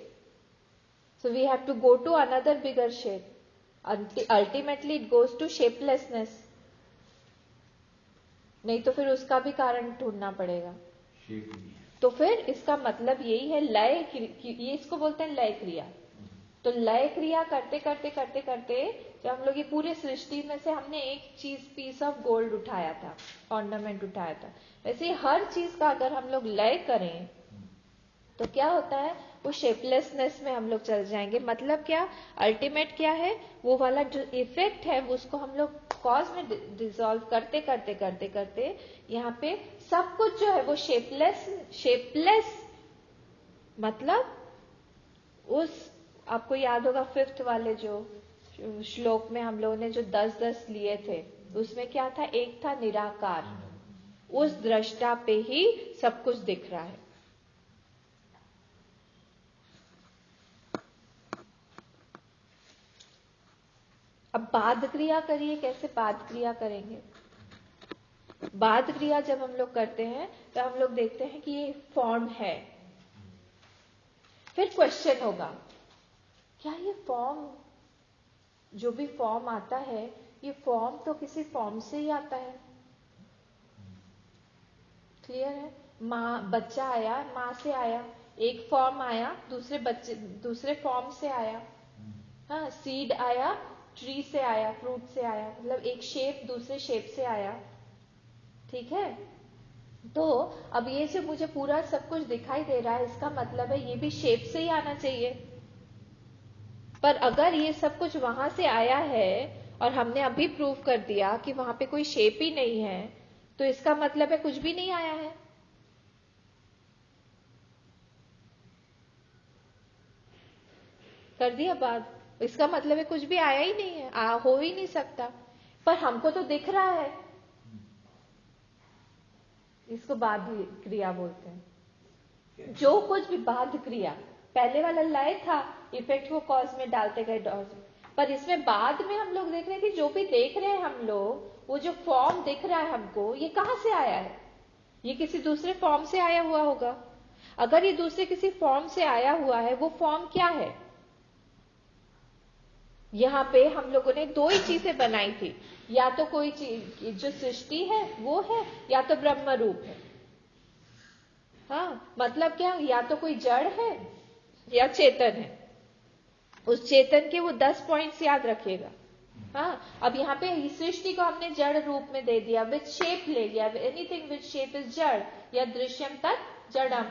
so we have to go to another bigger shape, ultimately it goes to shapelessness, नहीं तो फिर उसका भी कारण ढूंढना पड़ेगा। तो फिर इसका मतलब यही है लय, ये इसको बोलते हैं लय क्रिया। तो लय क्रिया करते करते जब हम लोग ये पूरे सृष्टि में से हमने एक चीज पीस ऑफ गोल्ड उठाया था, ऑर्नामेंट उठाया था, वैसे हर चीज का अगर हम लोग लय करें तो क्या होता है, वो शेपलेसनेस में हम लोग चल जाएंगे। मतलब क्या, अल्टीमेट क्या है, वो वाला जो इफेक्ट है उसको हम लोग कॉज में डिसॉल्व करते यहाँ पे सब कुछ जो है वो शेपलेस मतलब उस, आपको याद होगा 5th वाले जो श्लोक में हम लोगों ने जो 10-10 लिए थे, उसमें क्या था, एक था निराकार, उस दृष्टा पे ही सब कुछ दिख रहा है। अब बाध क्रिया करिए, कैसे बाध क्रिया करेंगे? बाध क्रिया जब हम लोग करते हैं तो हम लोग देखते हैं कि ये फॉर्म है, फिर क्वेश्चन होगा क्या ये फॉर्म, जो भी फॉर्म आता है, ये फॉर्म तो किसी फॉर्म से ही आता है, क्लियर है? माँ, बच्चा आया, माँ से आया, एक फॉर्म आया, दूसरे फॉर्म से आया, हाँ, सीड आया, ट्री से आया, फ्रूट से आया, मतलब एक शेप दूसरे शेप से आया। ठीक है, तो अब ये जो मुझे पूरा सब कुछ दिखाई दे रहा है, इसका मतलब है ये भी शेप से ही आना चाहिए। पर अगर ये सब कुछ वहां से आया है और हमने अभी प्रूव कर दिया कि वहां पे कोई शेप ही नहीं है, तो इसका मतलब है कुछ भी नहीं आया है। कर दिया बात, इसका मतलब है कुछ भी आया ही नहीं है, हो ही नहीं सकता, पर हमको तो दिख रहा है। इसको बाध क्रिया बोलते हैं। जो कुछ भी बाध क्रिया, पहले वाला लय था, इफेक्ट वो कॉज में डालते गए डॉज, पर इसमें बाद में हम लोग देख रहे हैं कि जो भी देख रहे हैं हम लोग, वो जो फॉर्म दिख रहा है हमको, ये कहां से आया है, ये किसी दूसरे फॉर्म से आया हुआ होगा। अगर ये दूसरे किसी फॉर्म से आया हुआ है, वो फॉर्म क्या है? यहां पे हम लोगों ने दो ही चीजें बनाई थी, या तो कोई चीज जो सृष्टि है वो है, या तो ब्रह्म रूप है। हाँ, मतलब क्या, या तो कोई जड़ है या चेतन है। उस चेतन के वो 10 पॉइंट्स याद रखिएगा। हाँ, अब यहाँ पे सृष्टि को हमने जड़ रूप में दे दिया, विद शेप ले लिया, एनीथिंग विद शेप इज जड़, या दृश्यम तत् जड़म।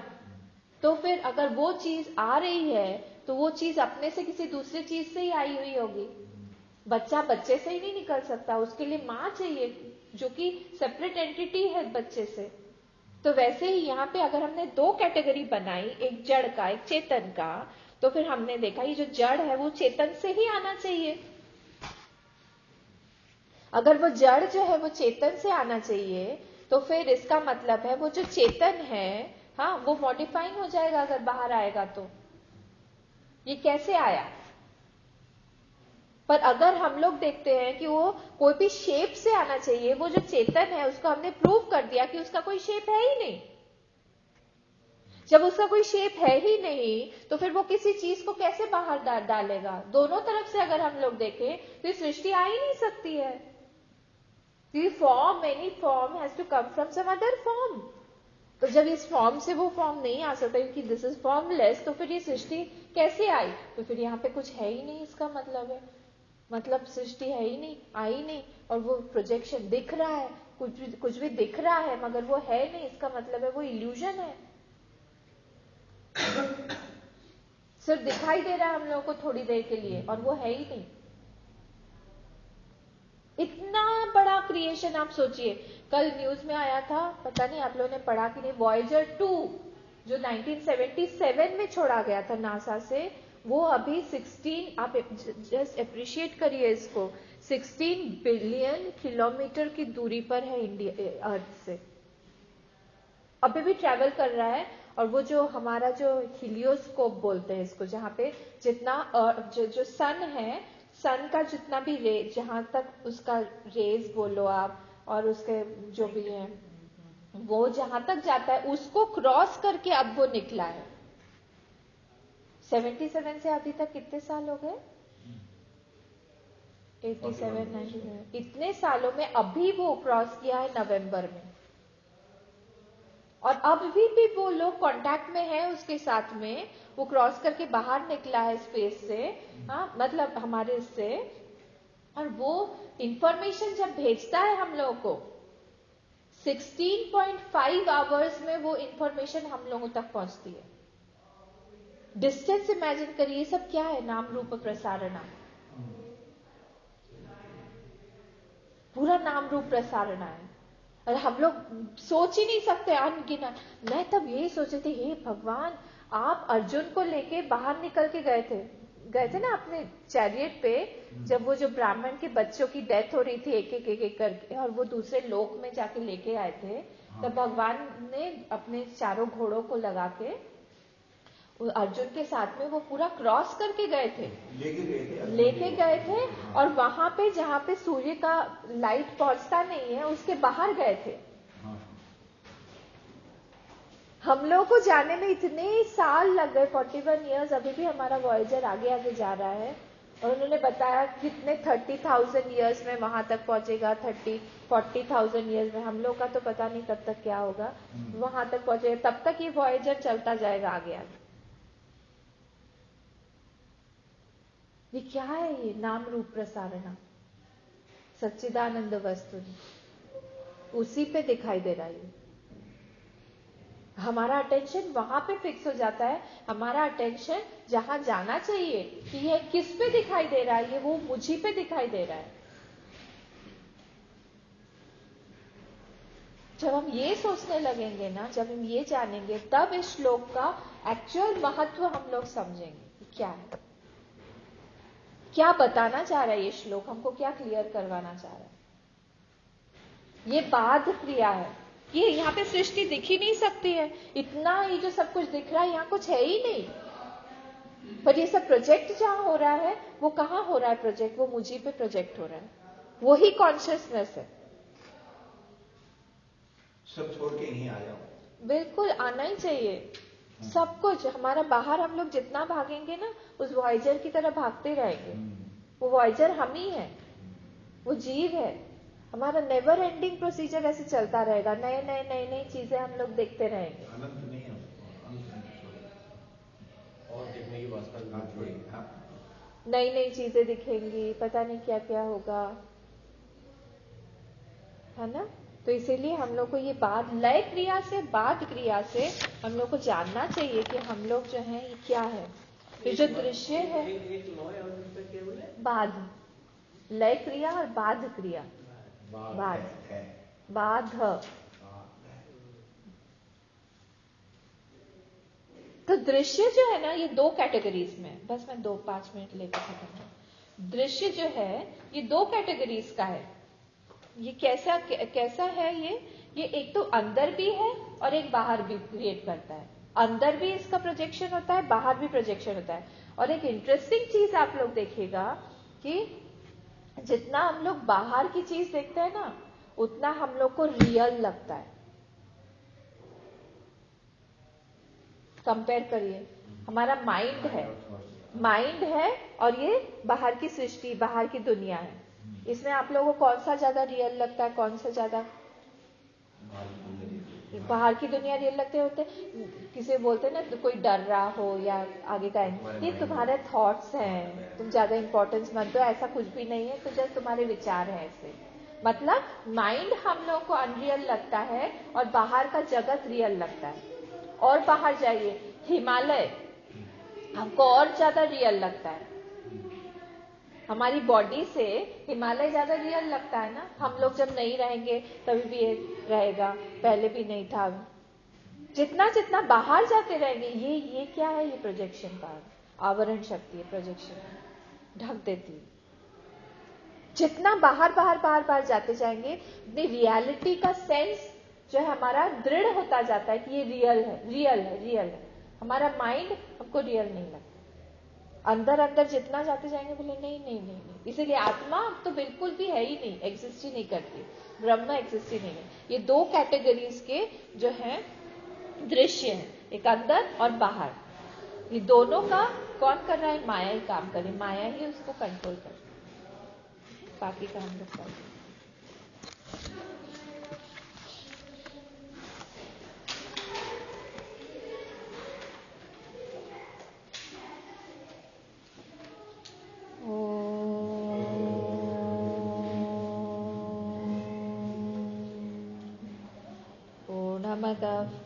तो फिर अगर वो चीज आ रही है तो वो चीज अपने से किसी दूसरे चीज से ही आई हुई होगी। बच्चा बच्चे से ही नहीं निकल सकता, उसके लिए मां चाहिए जो कि सेपरेट एंटिटी है बच्चे से। तो वैसे ही यहाँ पे अगर हमने दो कैटेगरी बनाई, एक जड़ का एक चेतन का, तो फिर हमने देखा ये जो जड़ है वो चेतन से ही आना चाहिए। अगर वो जड़ जो है वो चेतन से आना चाहिए, तो फिर इसका मतलब है वो जो चेतन है, हाँ, वो मॉडिफाइंग हो जाएगा अगर बाहर आएगा तो। ये कैसे आया? पर अगर हम लोग देखते हैं कि वो कोई भी शेप से आना चाहिए, वो जो चेतन है उसको हमने प्रूव कर दिया कि उसका कोई शेप है ही नहीं। जब उसका कोई शेप है ही नहीं, तो फिर वो किसी चीज को कैसे बाहर डालेगा? दोनों तरफ से अगर हम लोग देखें तो ये सृष्टि आ ही नहीं सकती है। Form, any form has to come from some other form. तो जब इस फॉर्म से वो फॉर्म नहीं आ सकता क्योंकि दिस इज फॉर्मलेस, तो फिर ये सृष्टि कैसे आई? तो फिर यहाँ पे कुछ है ही नहीं, इसका मतलब है, मतलब सृष्टि है ही नहीं, आई नहीं। और वो प्रोजेक्शन दिख रहा है, कुछ भी दिख रहा है मगर वो है नहीं, इसका मतलब है वो इल्यूजन है। सिर्फ दिखाई दे रहा है हम लोगों को थोड़ी देर के लिए, और वो है ही नहीं। इतना बड़ा क्रिएशन आप सोचिए। कल न्यूज में आया था, पता नहीं आप लोगों ने पढ़ा कि नहीं, वॉयेजर 2 जो 1977 में छोड़ा गया था नासा से, वो अभी 16, आप जस्ट अप्रिशिएट करिए इसको, 16 बिलियन किलोमीटर की दूरी पर है इंडिया अर्थ से, अभी भी ट्रैवल कर रहा है। और वो जो हमारा जो हीलियोस्कोप बोलते हैं इसको, जहां पे जितना जो सन है, सन का जितना भी रे, जहां तक उसका रेज बोलो आप, और उसके जो भी है वो जहां तक जाता है उसको क्रॉस करके अब वो निकला है। 77 से अभी तक कितने साल हो गए? 87, 97, इतने सालों में अभी वो क्रॉस किया है नवंबर में। और अब भी वो लोग कांटेक्ट में है उसके साथ में, वो क्रॉस करके बाहर निकला है स्पेस से, हाँ, मतलब हमारे इससे। और वो इंफॉर्मेशन जब भेजता है हम लोगों को, 16.5 आवर्स में वो इंफॉर्मेशन हम लोगों तक पहुंचती है। डिस्टेंस इमेजिन करिए, सब क्या है? नाम रूप प्रसारणा, पूरा नाम रूप प्रसारणा है। और हम लोग सोच ही नहीं सकते अनगिनत। मैं तब यही सोचे थे, हे भगवान, आप अर्जुन को लेके बाहर निकल के गए थे ना अपने चैरियट पे, जब वो जो ब्राह्मण के बच्चों की डेथ हो रही थी एक एक करके, और वो दूसरे लोक में जाके लेके आए थे, तब भगवान ने अपने चारों घोड़ों को लगा के अर्जुन के साथ में वो पूरा क्रॉस करके गए थे, लेके गए थे। और वहां पे जहां पे सूर्य का लाइट पहुंचता नहीं है उसके बाहर गए थे। हम लोग को जाने में इतने साल लग गए, 41 इयर्स, अभी भी हमारा वॉयेजर आगे आगे जा रहा है। और उन्होंने बताया कितने 30,000 इयर्स में वहां तक पहुंचेगा, 40,000 इयर्स में। हम लोग का तो पता नहीं कब तक क्या होगा, वहां तक पहुंचेगा, तब तक ये वॉयेजर चलता जाएगा आगे आगे। ये क्या है? ये नाम रूप प्रसारणा, सच्चिदानंद वस्तु उसी पे दिखाई दे रहा है। हमारा अटेंशन वहां पे फिक्स हो जाता है, हमारा अटेंशन जहां जाना चाहिए कि ये किस पे दिखाई दे रहा है, ये वो मुझी पे दिखाई दे रहा है। जब हम ये सोचने लगेंगे ना, जब हम ये जानेंगे, तब इस श्लोक का एक्चुअल महत्व हम लोग समझेंगे क्या है, क्या बताना चाह रहा है ये श्लोक, हमको क्या क्लियर करवाना चाह रहा है। ये बाध क्रिया है कि यहाँ पे सृष्टि दिख ही नहीं सकती है, इतना ही जो सब कुछ दिख रहा है यहाँ कुछ है ही नहीं। पर ये सब प्रोजेक्ट जहां हो रहा है, वो कहां हो रहा है प्रोजेक्ट? वो मुझी पे प्रोजेक्ट हो रहा है, वही कॉन्शियसनेस है। सब छोड़ के नहीं आ जाओ, बिल्कुल आना ही चाहिए। सब कुछ हमारा बाहर हम लोग जितना भागेंगे ना उस वॉयजर की तरह भागते रहेंगे। वो वॉयजर हम ही है, वो जीव है। हमारा नेवर एंडिंग प्रोसीजर ऐसे चलता रहेगा, नए नए नई नई चीजें हम लोग देखते रहेंगे। अनंत नहीं है उसको, अंत नहीं। और देखने की वास्ता भी आप बढ़ेगी। छोड़िए, आप नई नई चीजें दिखेंगी, पता नहीं क्या क्या होगा, है ना। तो इसीलिए हम लोग को ये बात लय क्रिया से बाद क्रिया से हम लोग को जानना चाहिए कि हम लोग जो है ये क्या है। ये जो दृश्य है एक लॉ है और दूसरा क्या बोले? बाद, लय क्रिया और बाद क्रिया। बाद है। बाध। तो दृश्य जो है ना ये दो कैटेगरीज में, बस मैं 5 मिनट लेकर खत्म करूं। दृश्य जो है ये दो कैटेगरीज का है। ये कैसा है ये एक तो अंदर भी है और एक बाहर भी क्रिएट करता है। अंदर भी इसका प्रोजेक्शन होता है, बाहर भी प्रोजेक्शन होता है। और एक इंटरेस्टिंग चीज आप लोग देखिएगा कि जितना हम लोग बाहर की चीज देखते हैं ना उतना हम लोग को रियल लगता है। कंपेयर करिए, हमारा माइंड है और ये बाहर की सृष्टि, बाहर की दुनिया है। इसमें आप लोगों को कौन सा ज्यादा रियल लगता है, कौन सा ज्यादा? बाहर की दुनिया रियल लगते होते। किसी बोलते हैं ना तो कोई डर रहा हो या आगे का ये तुम्हारे थॉट्स हैं, तुम ज्यादा इंपॉर्टेंस मत दो, ऐसा कुछ भी नहीं है, तो जस्ट तुम्हारे विचार है ऐसे। मतलब माइंड हम लोग को अनरियल लगता है और बाहर का जगत रियल लगता है। और बाहर जाइए, हिमालय हमको और ज्यादा रियल लगता है। हमारी बॉडी से हिमालय ज्यादा रियल लगता है ना। हम लोग जब नहीं रहेंगे तभी भी ये रहेगा, पहले भी नहीं था। जितना जितना बाहर जाते रहेंगे, ये क्या है, ये प्रोजेक्शन का आवरण शक्ति है, प्रोजेक्शन ढक देती है। जितना बाहर जाते जाएंगे उतनी रियलिटी का सेंस जो है हमारा दृढ़ होता जाता है कि ये रियल है। हमारा माइंड हमको रियल नहीं लगता। अंदर जितना जाते जाएंगे बोले नहीं। इसीलिए आत्मा तो बिल्कुल भी है ही नहीं, एग्जिस्ट ही नहीं करती, ब्रह्म एग्जिस्ट ही नहीं है। ये दो कैटेगरीज के जो है दृश्य है, एक अंदर और बाहर। ये दोनों का कौन कर रहा है? माया ही काम करे, माया ही उसको कंट्रोल कर रही है। बाकी का हम लोग कर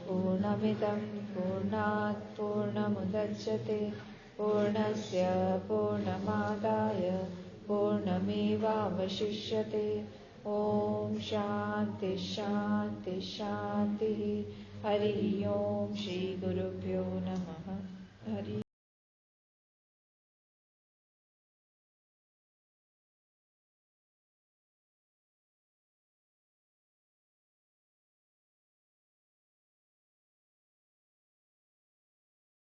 पूर्णमिदं पूर्णात् पूर्णमुदच्यते पूर्णस्य पूर्णमादाय पूर्णमेवावशिष्यते। ओम शांति शांति शांति। हरि ओम। श्री गुरुभ्यो नमः। हरि